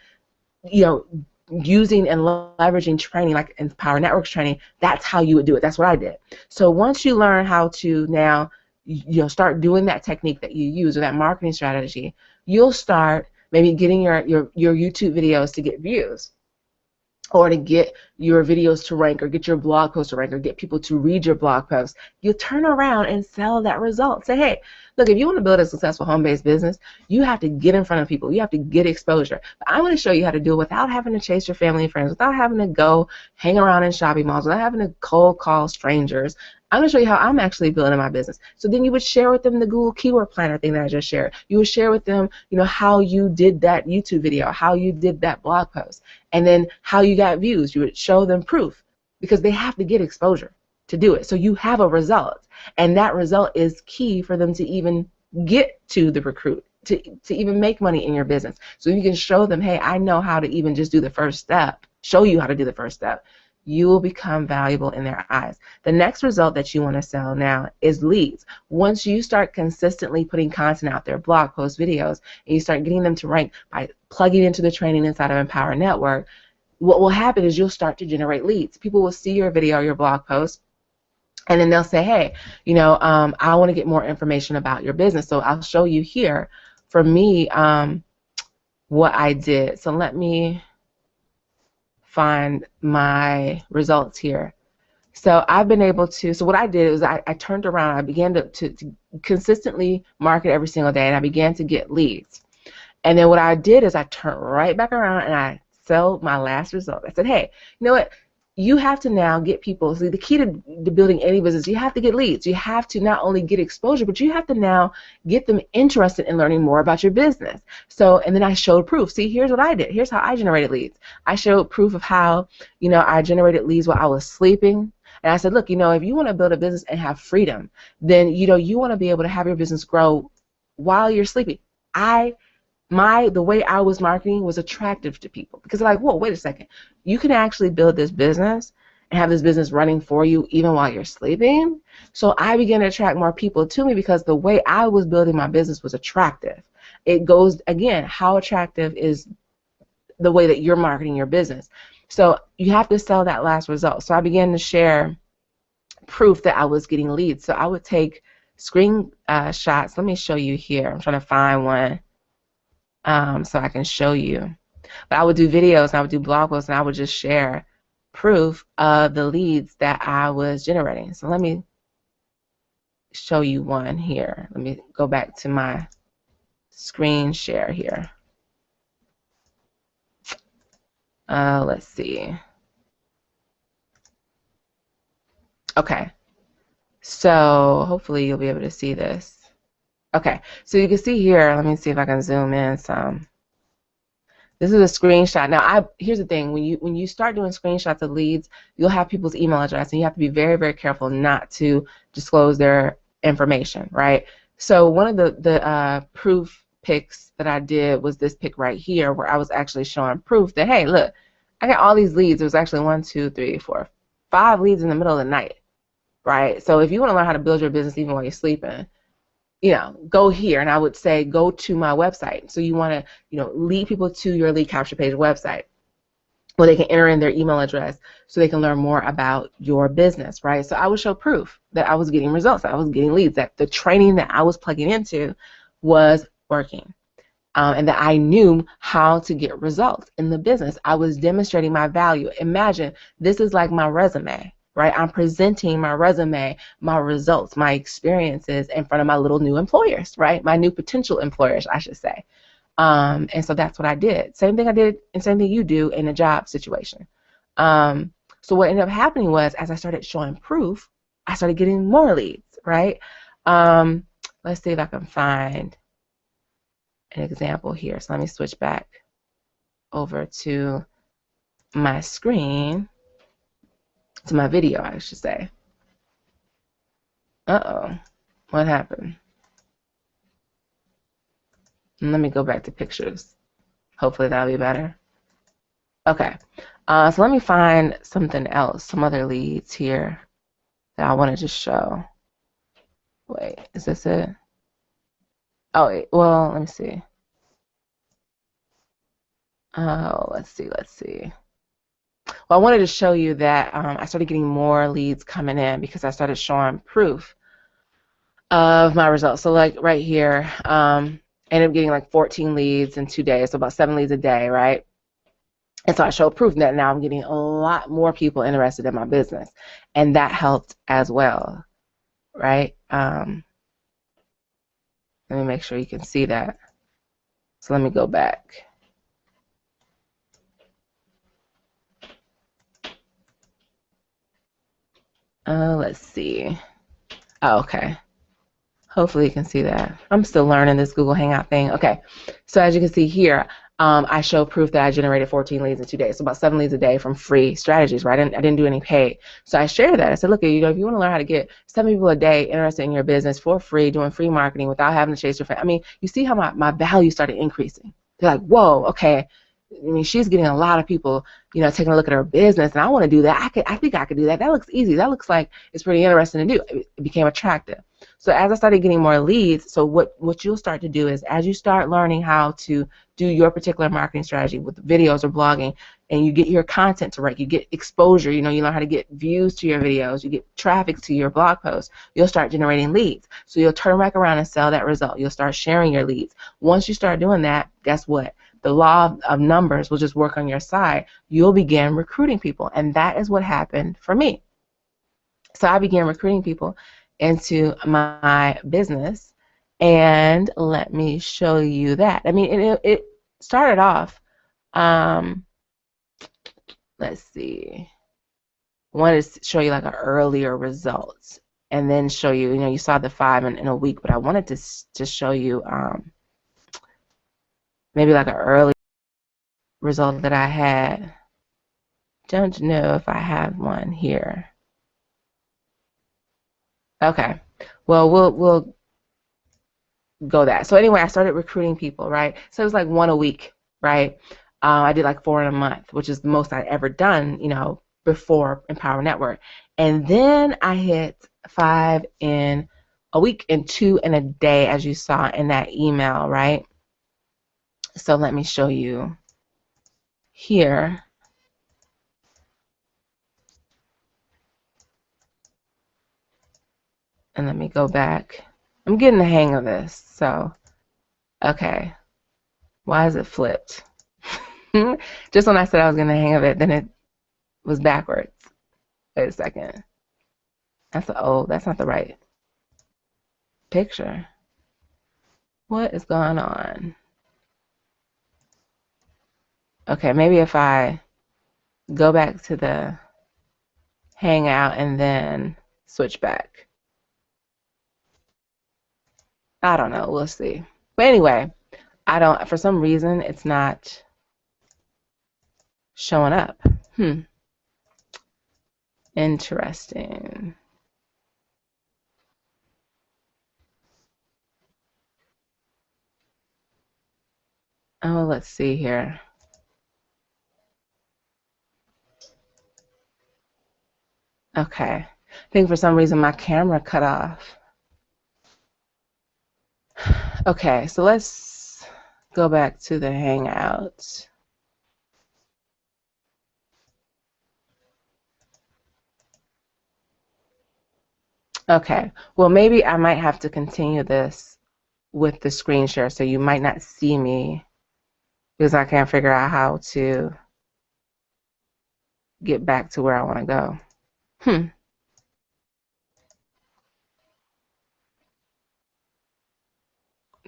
you know, using and leveraging training like in Power Networks training, that's how you would do it. That's what I did. So once you learn how to now, you know, start doing that technique that you use or that marketing strategy, you'll start maybe getting your YouTube videos to get views, or to get your videos to rank, or get your blog post to rank, or get people to read your blog post. You turn around and sell that result. Say, hey, look, if you want to build a successful home-based business, you have to get in front of people. You have to get exposure. But I'm going to show you how to do it without having to chase your family and friends, without having to go hang around in shopping malls, without having to cold call strangers. I'm going to show you how I'm actually building my business. So then you would share with them the Google Keyword Planner thing that I just shared. You would share with them, you know, how you did that YouTube video, how you did that blog post, and then how you got views. You would show them proof because they have to get exposure to do it. So you have a result, and that result is key for them to even get to the recruit, to even make money in your business. So you can show them, hey, I know how to even just do the first step, show you how to do the first step. You will become valuable in their eyes. The next result that you want to sell now is leads. Once you start consistently putting content out there, blog posts, videos, and you start getting them to rank by plugging into the training inside of Empower Network, what will happen is you'll start to generate leads. People will see your video or your blog post, and then they'll say, hey, you know, I want to get more information about your business. So I'll show you here, for me, what I did. So let me find my results here. So I've been able to, so what I did was I turned around, I began to consistently market every single day, and I began to get leads. And then what I did is I turned right back around and I sold my last result. I said, hey, you know what? You have to now get people. See, the key to building any business, you have to get leads. You have to not only get exposure, but you have to now get them interested in learning more about your business. So, and then I showed proof. See, here's what I did. Here's how I generated leads. I showed proof of how, you know, I generated leads while I was sleeping. And I said, look, you know, if you want to build a business and have freedom, then, you know, you want to be able to have your business grow while you're sleeping. The way I was marketing was attractive to people because they're like, whoa, wait a second. You can actually build this business and have this business running for you even while you're sleeping. So I began to attract more people to me because the way I was building my business was attractive. It goes, again, how attractive is the way that you're marketing your business. So you have to sell that last result. So I began to share proof that I was getting leads. So I would take screenshots. Let me show you here. I'm trying to find one. So I can show you. But I would do videos, and I would do blog posts, and I would just share proof of the leads that I was generating. So let me show you one here. Let me go back to my screen share here. Let's see. Okay. So hopefully you'll be able to see this. Okay, so you can see here, let me see if I can zoom in some. This is a screenshot. Now, here's the thing. When you start doing screenshots of leads, you'll have people's email address, and you have to be very, very careful not to disclose their information, right? So one of the proof pics that I did was this pic right here, where I was actually showing proof that, hey, look, I got all these leads. There was actually 1, 2, 3, 4, 5 leads in the middle of the night, right? So if you want to learn how to build your business even while you're sleeping, you know, go here, and I would say go to my website. So you want to, you know, lead people to your lead capture page website where they can enter in their email address so they can learn more about your business, right? So I would show proof that I was getting results, that I was getting leads, that the training that I was plugging into was working, and that I knew how to get results in the business. I was demonstrating my value. Imagine this is like my resume. Right, I'm presenting my resume, my results, my experiences in front of my little new employers, right? My new potential employers, I should say. And so that's what I did. Same thing I did, and same thing you do in a job situation. So what ended up happening was, as I started showing proof, I started getting more leads, right? Let's see if I can find an example here. So let me switch back over to my screen. To my video, I should say. Uh-oh. What happened? And let me go back to pictures. Hopefully that'll be better. Okay. So let me find something else, some other leads here that I wanted to show. Wait, is this it? Oh, wait, well, let me see. Oh, let's see. Well, I wanted to show you that I started getting more leads coming in because I started showing proof of my results. So like right here, I ended up getting like 14 leads in 2 days, so about 7 leads a day, right? And so I showed proof that now I'm getting a lot more people interested in my business, and that helped as well, right? Let me make sure you can see that. So let me go back. Let's see. Oh, okay. Hopefully you can see that. I'm still learning this Google Hangout thing. Okay, so as you can see here, I show proof that I generated 14 leads in 2 days, so about 7 leads a day from free strategies, right? I didn't do any paid. So I shared that. I said, look, if you want to learn how to get 7 people a day interested in your business for free, doing free marketing without having to chase your fan. I mean, you see how my value started increasing. They're like, whoa, okay. I mean, she's getting a lot of people, taking a look at her business, and I want to do that. I think I could do that. That looks easy. That looks like it's pretty interesting to do. It became attractive. So as I started getting more leads, so what you'll start to do is as you start learning how to do your particular marketing strategy with videos or blogging, and you get your content to right, you get exposure, you learn how to get views to your videos, you get traffic to your blog posts, you'll start generating leads. So you'll turn back around and sell that result. You'll start sharing your leads. Once you start doing that, guess what? The law of numbers will just work on your side. You'll begin recruiting people, and that is what happened for me. So I began recruiting people into my business, and let me show you that. I mean, it started off, let's see, I wanted to show you like an earlier results, and then show you, you saw the 5 in a week, but I wanted to show you maybe like an early result that I had. Don't know if I have one here. Okay, well, we'll go that. So anyway, I started recruiting people, right? So it was like 1 a week, right? I did like 4 in a month, which is the most I'd ever done, before Empower Network. And then I hit 5 in a week and 2 in a day, as you saw in that email, right? So let me show you here. And let me go back. I'm getting the hang of this. So, okay. Why is it flipped? Just when I said I was getting the hang of it, then it was backwards. Wait a second. That's not the right picture. What is going on? Okay, maybe if I go back to the Hangout and then switch back. I don't know. We'll see. But anyway, for some reason, it's not showing up. Interesting. Oh, let's see here. Okay. I think for some reason my camera cut off. Okay, so let's go back to the Hangout. Okay, well, maybe I might have to continue this with the screen share, so you might not see me because I can't figure out how to get back to where I want to go.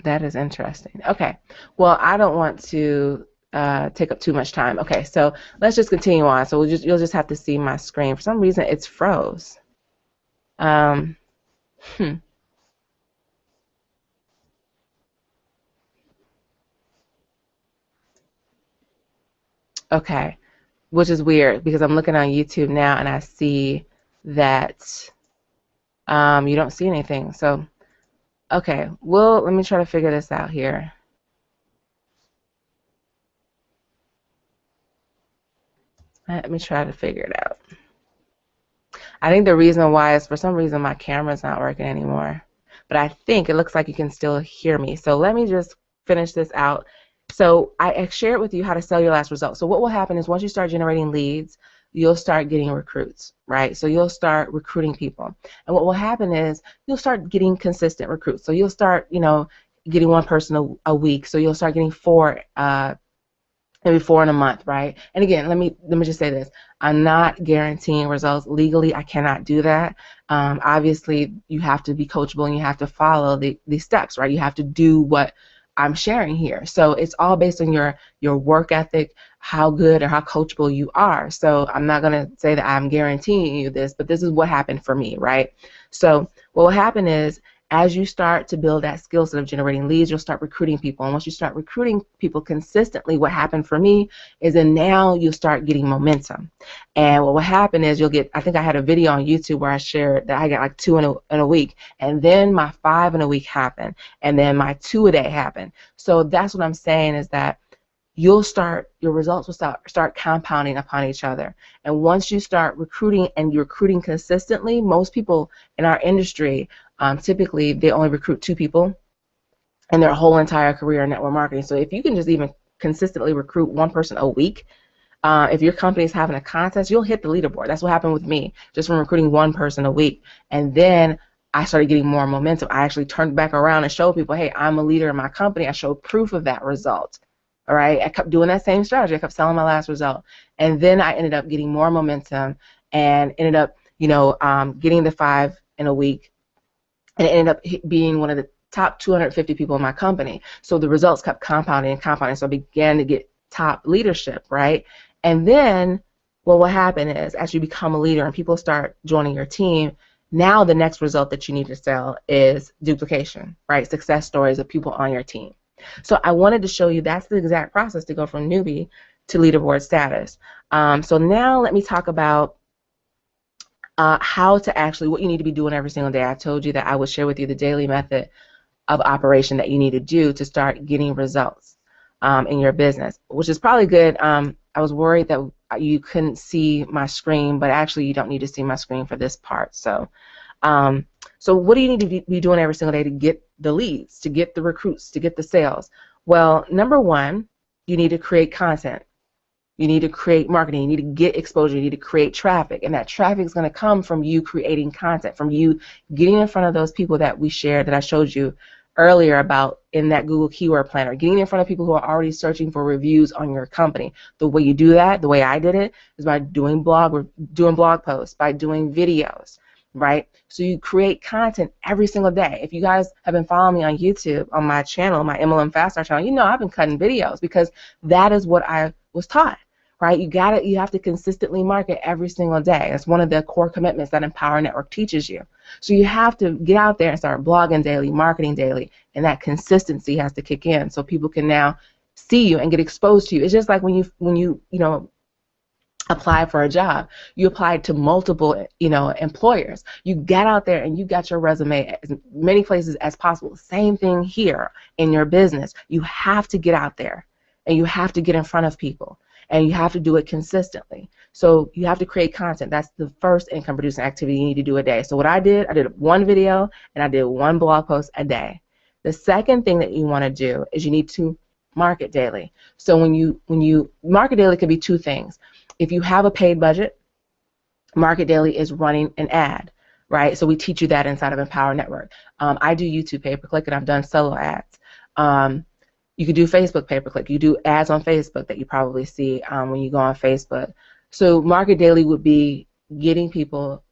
That is interesting. Okay, well, I don't want to take up too much time. Okay, so let's just continue on. So you'll just have to see my screen. For some reason, it's froze. Okay, which is weird because I'm looking on YouTube now and I see that you don't see anything. So, okay, well, let me try to figure this out here. Let me try to figure it out. I think the reason why is for some reason my camera's not working anymore. But I think it looks like you can still hear me. So let me just finish this out. So I shared with you how to sell your last result. So what will happen is once you start generating leads, you'll start getting recruits, right? So you'll start recruiting people. And what will happen is you'll start getting consistent recruits. So you'll start, getting one person a week. So you'll start getting maybe 4 in a month, right? And again, let me just say this. I'm not guaranteeing results. Legally, I cannot do that. Obviously, you have to be coachable and you have to follow the steps, right? You have to do what I'm sharing here. So it's all based on your work ethic, how good or how coachable you are. So I'm not going to say that I'm guaranteeing you this, but this is what happened for me, right? So what will happen is as you start to build that skill set of generating leads, you'll start recruiting people. And once you start recruiting people consistently, what happened for me is then now you'll start getting momentum. And what will happen is you'll get, I think I had a video on YouTube where I shared that I got like 2 in a week. And then my 5 in a week happened. And then my 2 a day happened. So that's what I'm saying is that your results will start compounding upon each other. And once you start recruiting and you're recruiting consistently, most people in our industry, typically they only recruit 2 people in their whole entire career in network marketing. So if you can just even consistently recruit 1 person a week, if your company is having a contest, you'll hit the leaderboard. That's what happened with me, just from recruiting 1 person a week. And then I started getting more momentum. I actually turned back around and showed people, hey, I'm a leader in my company. I showed proof of that result. All right, I kept doing that same strategy. I kept selling my last result, and then I ended up getting more momentum, and ended up, getting the 5 in a week, and it ended up being one of the top 250 people in my company. So the results kept compounding and compounding. So I began to get top leadership, right? And then, well, what happened is, as you become a leader and people start joining your team, now the next result that you need to sell is duplication, right? Success stories of people on your team. So I wanted to show you that's the exact process to go from newbie to leaderboard status. So now let me talk about how to actually, what you need to be doing every single day. I told you that I would share with you the daily method of operation that you need to do to start getting results in your business, which is probably good. I was worried that you couldn't see my screen, but actually you don't need to see my screen for this part. So what do you need to be doing every single day to get the leads, to get the recruits, to get the sales? Well, number 1, you need to create content. You need to create marketing. You need to get exposure. You need to create traffic. And that traffic is going to come from you creating content, from you getting in front of those people that we shared, that I showed you earlier about in that Google Keyword Planner, getting in front of people who are already searching for reviews on your company. The way you do that, the way I did it, is by doing blog posts, by doing videos, right? So you create content every single day. If you guys have been following me on YouTube, on my channel, my MLM Fast Start channel, you know I've been cutting videos because that is what I was taught, right? You have to consistently market every single day. That's one of the core commitments that Empower Network teaches you. So you have to get out there and start blogging daily, marketing daily, and that consistency has to kick in so people can now see you and get exposed to you. It's just like when you apply for a job. You applied to multiple, employers. You got out there and you got your resume as many places as possible. Same thing here in your business. You have to get out there and you have to get in front of people and you have to do it consistently. So you have to create content. That's the first income producing activity you need to do a day. So what I did 1 video and I did 1 blog post a day. The second thing that you want to do is you need to market daily. So when you market daily, it could be 2 things. If you have a paid budget, Market Daily is running an ad, right? So we teach you that inside of Empower Network. I do YouTube pay-per-click, and I've done solo ads. You could do Facebook pay-per-click. You do ads on Facebook that you probably see when you go on Facebook. So Market Daily would be getting people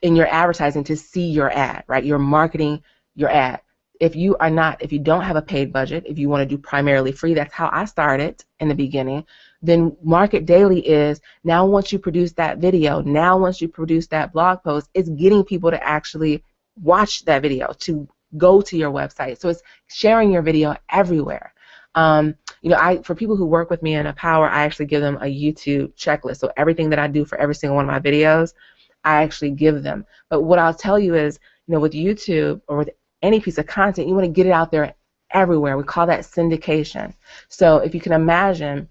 in your advertising to see your ad, right? You're marketing your ad. If you don't have a paid budget, if you want to do primarily free, that's how I started in the beginning, then Market Daily is now once you produce that video, now once you produce that blog post, it's getting people to actually watch that video, to go to your website. So it's sharing your video everywhere. For people who work with me in Empower, I actually give them a YouTube checklist. So everything that I do for every single one of my videos, I actually give them. But what I'll tell you is, with YouTube or with any piece of content, you want to get it out there everywhere. We call that syndication. So if you can imagine,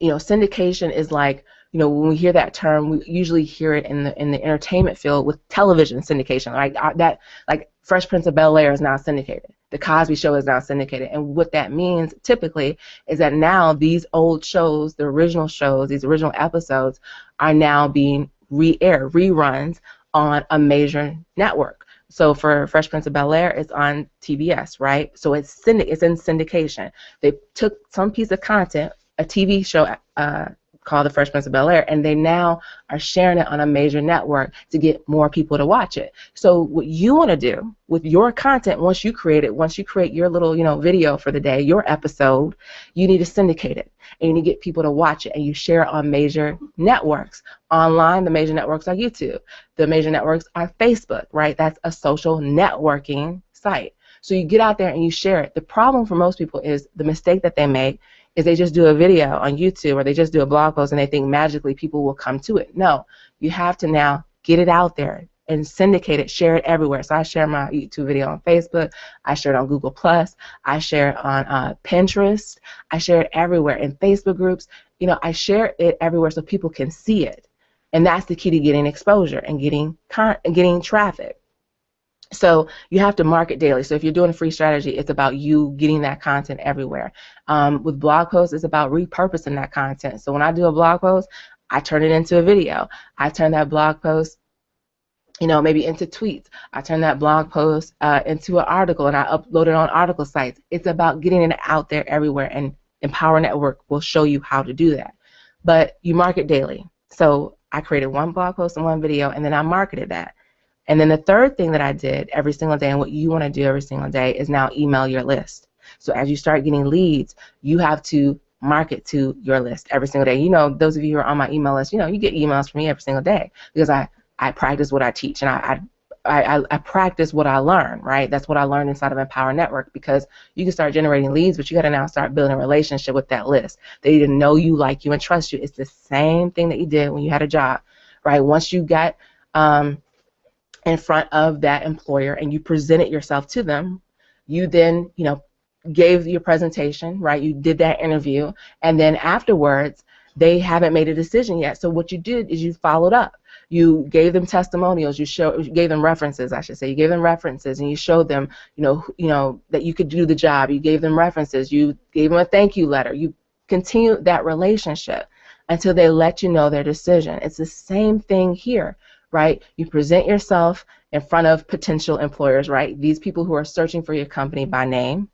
syndication is like when we hear that term, we usually hear it in the entertainment field with television syndication. Like Fresh Prince of Bel-Air is now syndicated. The Cosby Show is now syndicated. And what that means typically is that now these old shows, the original shows, these original episodes are now being re-aired, reruns on a major network. So for Fresh Prince of Bel-Air, it's on TBS, right? So it's in syndication. They took some piece of content, a TV show called The Fresh Prince of Bel-Air, and they now are sharing it on a major network to get more people to watch it. So what you want to do with your content, once you create your little, video for the day, your episode, you need to syndicate it, and you need to get people to watch it, and you share it on major networks. Online, the major networks are YouTube. The major networks are Facebook, right? That's a social networking site. So you get out there and you share it. The problem for most people is the mistake that they make is they just do a video on YouTube or they just do a blog post and they think magically people will come to it. No, you have to now get it out there and syndicate it, share it everywhere. So I share my YouTube video on Facebook, I share it on Google+, I share it on Pinterest, I share it everywhere in Facebook groups. I share it everywhere so people can see it. And that's the key to getting exposure and getting traffic. So you have to market daily. So if you're doing a free strategy, it's about you getting that content everywhere. With blog posts, it's about repurposing that content. So when I do a blog post, I turn it into a video. I turn that blog post, maybe into tweets. I turn that blog post into an article, and I upload it on article sites. It's about getting it out there everywhere, and Empower Network will show you how to do that. But you market daily. So I created one blog post and one video, and then I marketed that. And then the third thing that I did every single day, and what you want to do every single day, is now email your list. So as you start getting leads, you have to market to your list every single day. Those of you who are on my email list, you get emails from me every single day because I practice what I teach, and I practice what I learn, right? That's what I learned inside of Empower Network, because you can start generating leads, but you got to now start building a relationship with that list. They need to know you, like you, and trust you. It's the same thing that you did when you had a job, right? Once you got in front of that employer and you presented yourself to them, you then, gave your presentation, right? You did that interview, and then afterwards, they haven't made a decision yet. So what you did is you followed up. You gave them testimonials. You gave them references, I should say. You gave them references, and you showed them, that you could do the job. You gave them references. You gave them a thank you letter. You continued that relationship until they let you know their decision. It's the same thing here, right? You present yourself in front of potential employers, right? These people who are searching for your company by name,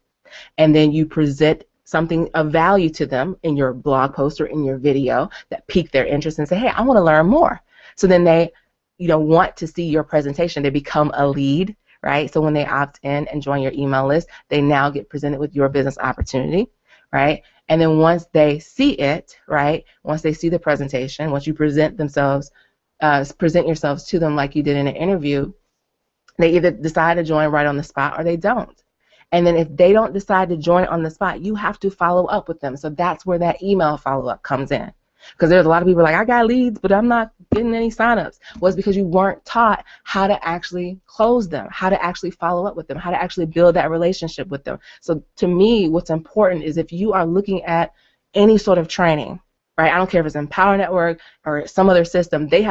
and then you present something of value to them in your blog post or in your video that pique their interest and say, hey, I want to learn more. So then they, want to see your presentation. They become a lead, right? So when they opt in and join your email list, they now get presented with your business opportunity, right? And then once they see it, right, once they see the presentation, once you present yourselves to them like you did in an interview, they either decide to join right on the spot or they don't. And then if they don't decide to join on the spot, you have to follow up with them. So that's where that email follow-up comes in. Because there's a lot of people like, I got leads, but I'm not getting any signups. Well, it's because you weren't taught how to actually close them, how to actually follow up with them, how to actually build that relationship with them. So to me, what's important is if you are looking at any sort of training, right? I don't care if it's Empower Network or some other system, it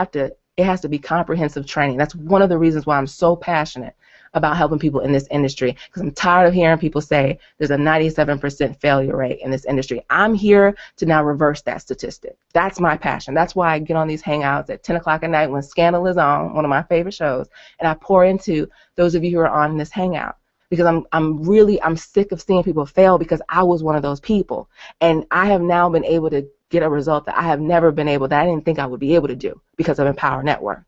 has to be comprehensive training. That's one of the reasons why I'm so passionate about helping people in this industry, because I'm tired of hearing people say there's a 97% failure rate in this industry. I'm here to now reverse that statistic. That's my passion. That's why I get on these hangouts at 10 o'clock at night when Scandal is on, one of my favorite shows, and I pour into those of you who are on this hangout, because I'm sick of seeing people fail, because I was one of those people, and I have now been able to get a result that I have never been able, that I didn't think I would be able to do because of Empower Network.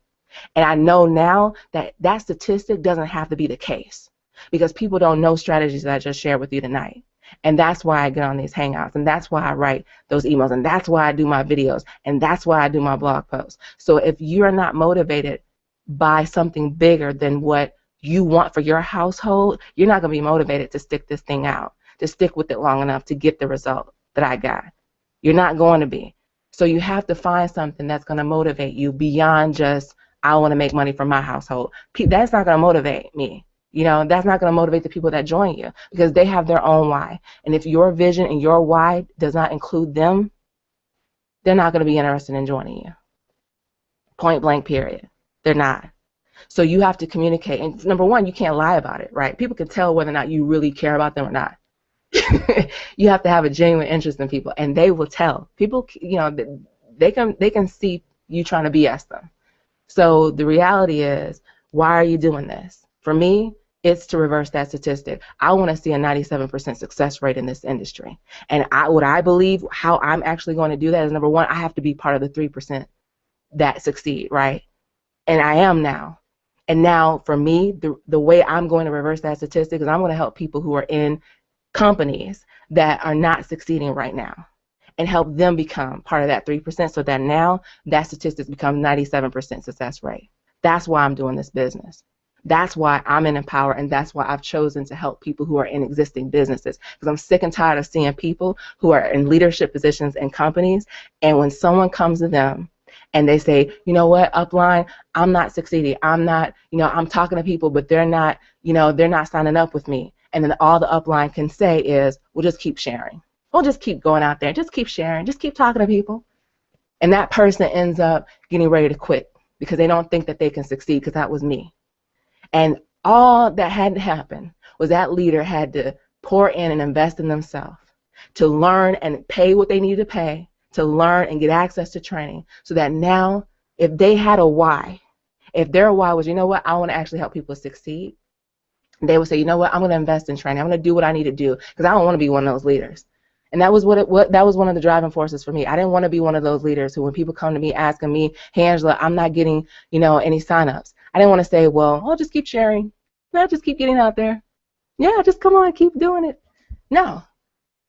And I know now that that statistic doesn't have to be the case, because people don't know strategies that I just shared with you tonight. And that's why I get on these hangouts, and that's why I write those emails, and that's why I do my videos, and that's why I do my blog posts. So if you're not motivated by something bigger than what you want for your household, you're not going to be motivated to stick this thing out, to stick with it long enough to get the result that I got. You're not going to be. So you have to find something that's going to motivate you beyond just, I want to make money from my household. That's not going to motivate me. That's not going to motivate the people that join you, because they have their own why. And if your vision and your why does not include them, they're not going to be interested in joining you. Point blank, period. They're not. So you have to communicate. And number one, you can't lie about it, right? People can tell whether or not you really care about them or not. You have to have a genuine interest in people, and they will tell. People, they can see you trying to BS them. So the reality is, why are you doing this? For me, it's to reverse that statistic. I want to see a 97% success rate in this industry. And what I believe, how I'm actually going to do that is, number one, I have to be part of the 3% that succeed, right? And I am now. And now, for me, the way I'm going to reverse that statistic is I'm going to help people who are in companies that are not succeeding right now and help them become part of that 3% so that now that statistic becomes 97% success rate. That's why I'm doing this business. That's why I'm in Empower, and that's why I've chosen to help people who are in existing businesses, because I'm sick and tired of seeing people who are in leadership positions in companies, and when someone comes to them and they say, you know what, upline, I'm not succeeding. I'm not, I'm talking to people, but they're not, they're not signing up with me. And then all the upline can say is, we'll just keep sharing. We'll just keep going out there. Just keep sharing. Just keep talking to people. And that person ends up getting ready to quit because they don't think that they can succeed, because that was me. And all that had to happen was that leader had to pour in and invest in themselves to learn and pay what they needed to pay, to learn and get access to training, so that now if they had a why, if their why was, you know what, I want to actually help people succeed, they would say, you know what, I'm going to invest in training. I'm going to do what I need to do, because I don't want to be one of those leaders. And that was that was one of the driving forces for me. I didn't want to be one of those leaders who, when people come to me asking me, hey, Angela, I'm not getting, any signups, I didn't want to say, well, I'll just keep sharing. No, just keep getting out there. Yeah, just come on, keep doing it. No.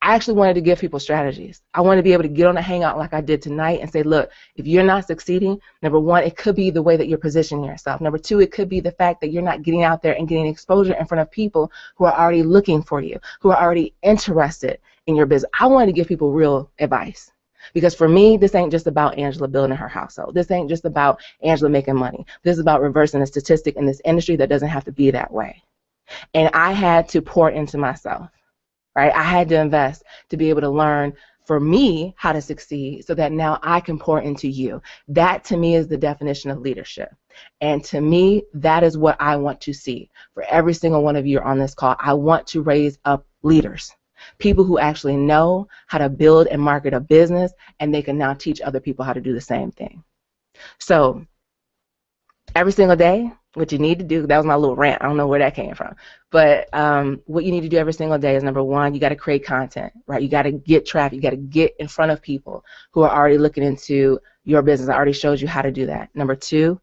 I actually wanted to give people strategies. I wanted to be able to get on a hangout like I did tonight and say, look, if you're not succeeding, number one, it could be the way that you're positioning yourself. Number two, it could be the fact that you're not getting out there and getting exposure in front of people who are already looking for you, who are already interested in your business. I wanted to give people real advice. Because for me, this ain't just about Angela building her household. This ain't just about Angela making money. This is about reversing a statistic in this industry that doesn't have to be that way. And I had to pour into myself. Right? I had to invest to be able to learn, for me, how to succeed, so that now I can pour into you. That, to me, is the definition of leadership. And to me, that is what I want to see for every single one of you on this call. I want to raise up leaders, people who actually know how to build and market a business, and they can now teach other people how to do the same thing. So every single day, what you need to do, that was my little rant, I don't know where that came from, but what you need to do every single day is, number one, you got to create content, right? You got to get traffic, you got to get in front of people who are already looking into your business. I already showed you how to do that. Number two,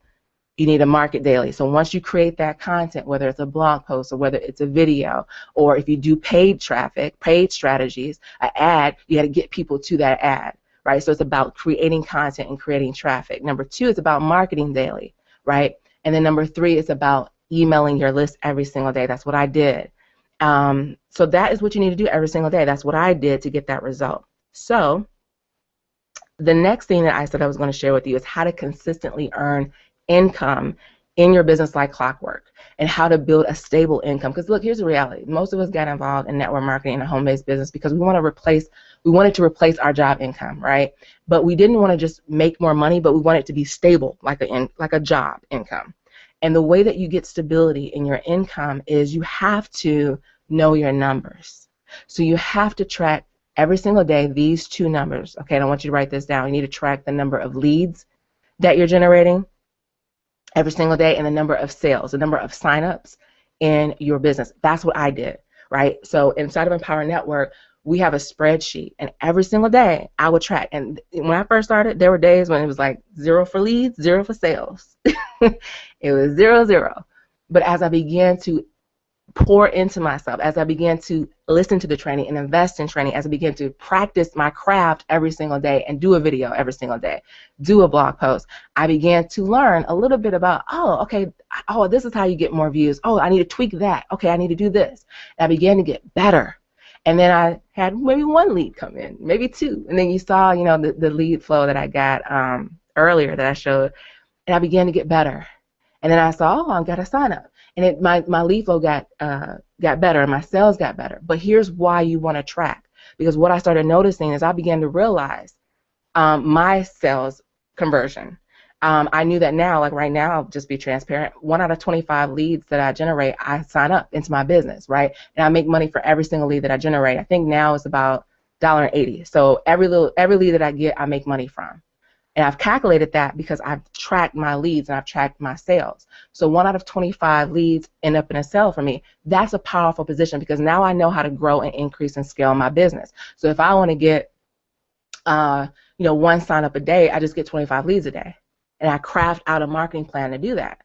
you need to market daily. So once you create that content, whether it's a blog post or whether it's a video, or if you do paid traffic, paid strategies, an ad, you got to get people to that ad, right? So it's about creating content and creating traffic. Number two, it's about marketing daily, right? And then number three is about emailing your list every single day. That's what I did. So that is what you need to do every single day. That's what I did to get that result. So the next thing that I said I was going to share with you is how to consistently earn income in your business like clockwork, and how to build a stable income. Because look, here's the reality. Most of us got involved in network marketing and a home-based business because we wanted to replace our job income, right? But we didn't want to just make more money, but we want it to be stable, like a job income. And the way that you get stability in your income is you have to know your numbers. So you have to track every single day these two numbers. Okay, and I want you to write this down. You need to track the number of leads that you're generating every single day, and the number of sales, the number of signups in your business. That's what I did, right? So inside of Empower Network, we have a spreadsheet, and every single day I would track. And when I first started, there were days when it was like 0 for leads, 0 for sales. It was 0, 0. But as I began to pour into myself, as I began to listen to the training and invest in training, as I began to practice my craft every single day and do a video every single day, do a blog post, I began to learn a little bit about, this is how you get more views. Oh, I need to tweak that. Okay, I need to do this. And I began to get better. And then I had maybe 1 lead come in, maybe 2. And then you saw, the lead flow that I got earlier that I showed, and I began to get better. And then I saw, I got to sign up. And my lead flow got better, and my sales got better. But here's why you want to track. Because what I started noticing is I began to realize my sales conversion. I knew that now, like right now, I'll just be transparent. 1 out of 25 leads that I generate, I sign up into my business, right? And I make money for every single lead that I generate. I think now it's about $1.80. So every lead that I get, I make money from. And I've calculated that because I've tracked my leads and I've tracked my sales. So 1 out of 25 leads end up in a sale for me. That's a powerful position because now I know how to grow and increase and scale my business. So if I want to get, 1 sign up a day, I just get 25 leads a day. And I craft out a marketing plan to do that.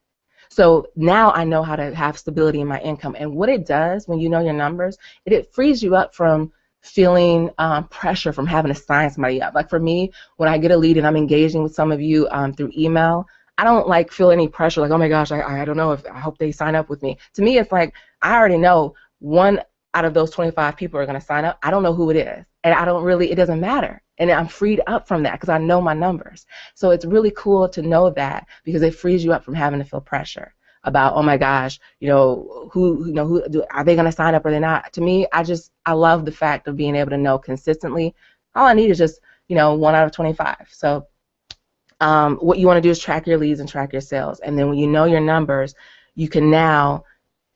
So now I know how to have stability in my income. And what it does when you know your numbers, it frees you up from feeling pressure from having to sign somebody up. Like for me, when I get a lead and I'm engaging with some of you through email, I don't like feel any pressure like, oh my gosh, I don't know if I hope they sign up with me. To me, it's like I already know 1 out of those 25 people are going to sign up. I don't know who it is. And it doesn't matter. And I'm freed up from that because I know my numbers. So it's really cool to know that because it frees you up from having to feel pressure about, oh my gosh, who are they going to sign up or they're not? To me, I love the fact of being able to know consistently. All I need is just, 1 out of 25. So what you want to do is track your leads and track your sales. And then when you know your numbers, you can now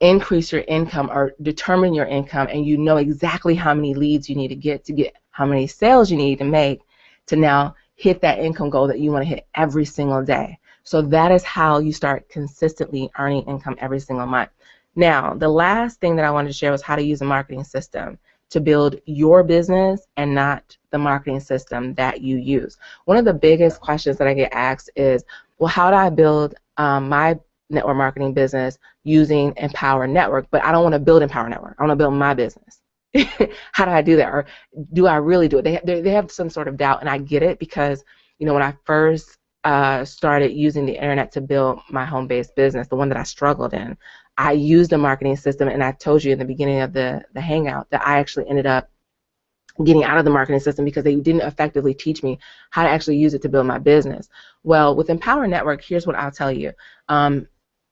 increase your income or determine your income, and you know exactly how many leads you need to get how many sales you need to make to now hit that income goal that you want to hit every single day. So that is how you start consistently earning income every single month. Now, the last thing that I wanted to share was how to use a marketing system to build your business and not the marketing system that you use. One of the biggest questions that I get asked is, well, how do I build my network marketing business using Empower Network? But I don't want to build Empower Network. I want to build my business. How do I do that? Or do I really do it? They have some sort of doubt, and I get it because, when I first started using the internet to build my home-based business, the one that I struggled in, I used a marketing system, and I told you in the beginning of the Hangout that I actually ended up getting out of the marketing system because they didn't effectively teach me how to actually use it to build my business. Well, with Empower Network, here's what I'll tell you. I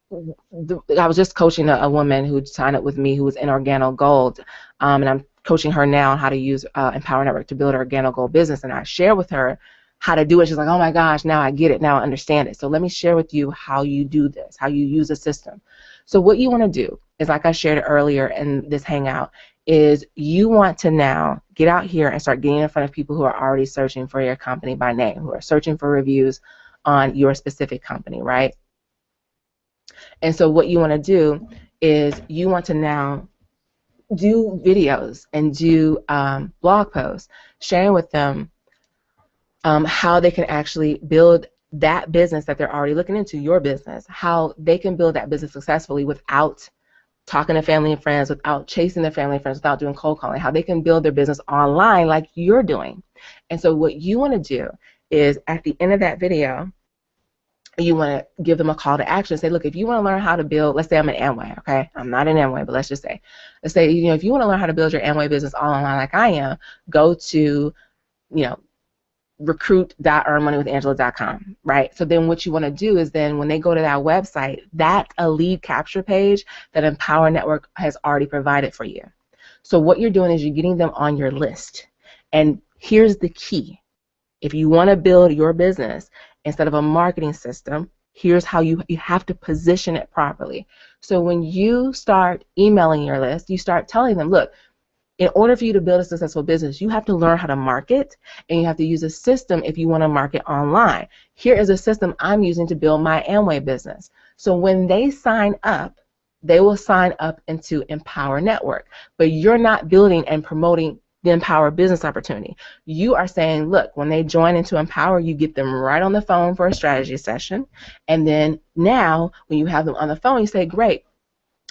was just coaching a woman who signed up with me who was in Organo Gold, and I'm coaching her now on how to use Empower Network to build her Organo Gold business, and I share with her how to do it. She's like, oh my gosh, now I get it, now I understand it. So let me share with you how you do this, how you use a system. So what you want to do is, like I shared earlier in this Hangout, is you want to now get out here and start getting in front of people who are already searching for your company by name, who are searching for reviews on your specific company, right? And so what you want to do is you want to now do videos and do blog posts, sharing with them how they can actually build that business that they're already looking into, your business, how they can build that business successfully without talking to family and friends, without chasing their family and friends, without doing cold calling, how they can build their business online like you're doing. And so what you want to do is at the end of that video, you want to give them a call to action. Say, look, if you want to learn how to build, let's say I'm in Amway, okay? I'm not in Amway, but let's say, if you want to learn how to build your Amway business all online like I am, go to, recruit.earnmoneywithangela.com, right? So then what you want to do is then when they go to that website, that's a lead capture page that Empower Network has already provided for you. So what you're doing is you're getting them on your list. And here's the key. If you want to build your business instead of a marketing system, here's how you have to position it properly. So when you start emailing your list, you start telling them, look, in order for you to build a successful business, you have to learn how to market, and you have to use a system if you want to market online. Here is a system I'm using to build my Amway business. So when they sign up, they will sign up into Empower Network. But you're not building and promoting the Empower business opportunity. You are saying, look, when they join into Empower, you get them right on the phone for a strategy session. And then now, when you have them on the phone, you say, great.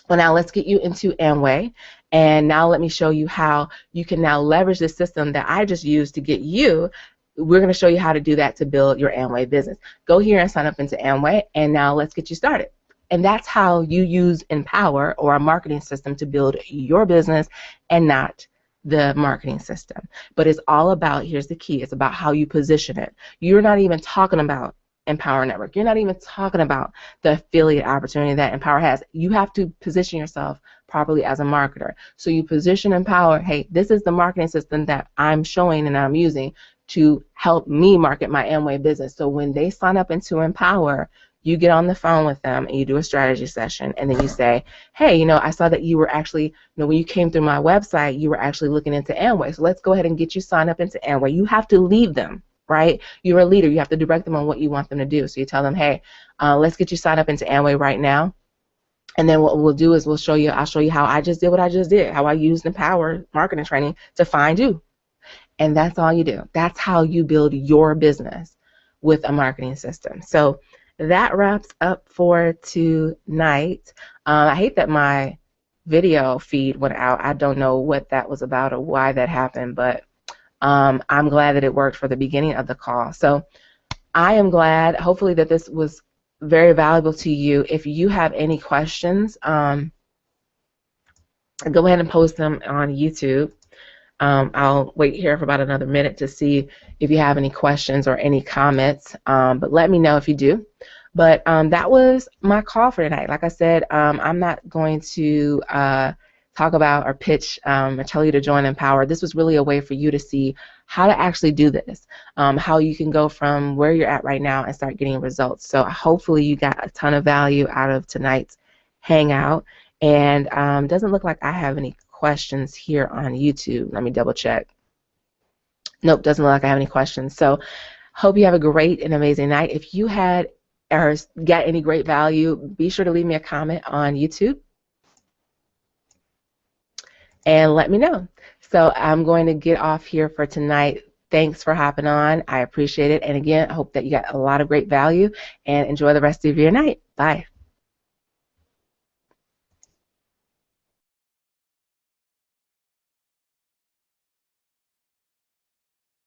Well, now let's get you into Amway, and now let me show you how you can now leverage the system that I just used to get you. We're going to show you how to do that to build your Amway business. Go here and sign up into Amway, and now let's get you started. And that's how you use Empower or a marketing system to build your business and not the marketing system. But it's all about, here's the key, it's about how you position it. You're not even talking about Empower Network. You're not even talking about the affiliate opportunity that Empower has. You have to position yourself properly as a marketer. So you position Empower, hey, this is the marketing system that I'm showing and I'm using to help me market my Amway business. So when they sign up into Empower, you get on the phone with them and you do a strategy session, and then you say, hey, I saw that you were actually, when you came through my website, you were actually looking into Amway. So let's go ahead and get you signed up into Amway. You have to lead them, right? You're a leader. You have to direct them on what you want them to do. So you tell them, hey, let's get you signed up into Amway right now. And then what we'll do is I'll show you how I just did what I just did, how I used Empower marketing training to find you. And that's all you do. That's how you build your business with a marketing system. So that wraps up for tonight. I hate that my video feed went out. I don't know what that was about or why that happened, but I'm glad that it worked for the beginning of the call. So I am glad, hopefully, that this was very valuable to you. If you have any questions, go ahead and post them on YouTube. I'll wait here for about another minute to see if you have any questions or any comments, but let me know if you do. But that was my call for tonight. Like I said, I'm not going to talk about or pitch or tell you to join Empower. This was really a way for you to see how to actually do this, how you can go from where you're at right now and start getting results. So hopefully you got a ton of value out of tonight's hangout. And doesn't look like I have any questions here on YouTube. Let me double check. Nope, doesn't look like I have any questions. So hope you have a great and amazing night. If you had or got any great value, be sure to leave me a comment on YouTube and let me know. So I'm going to get off here for tonight. Thanks for hopping on. I appreciate it. And again, I hope that you got a lot of great value, and enjoy the rest of your night. Bye.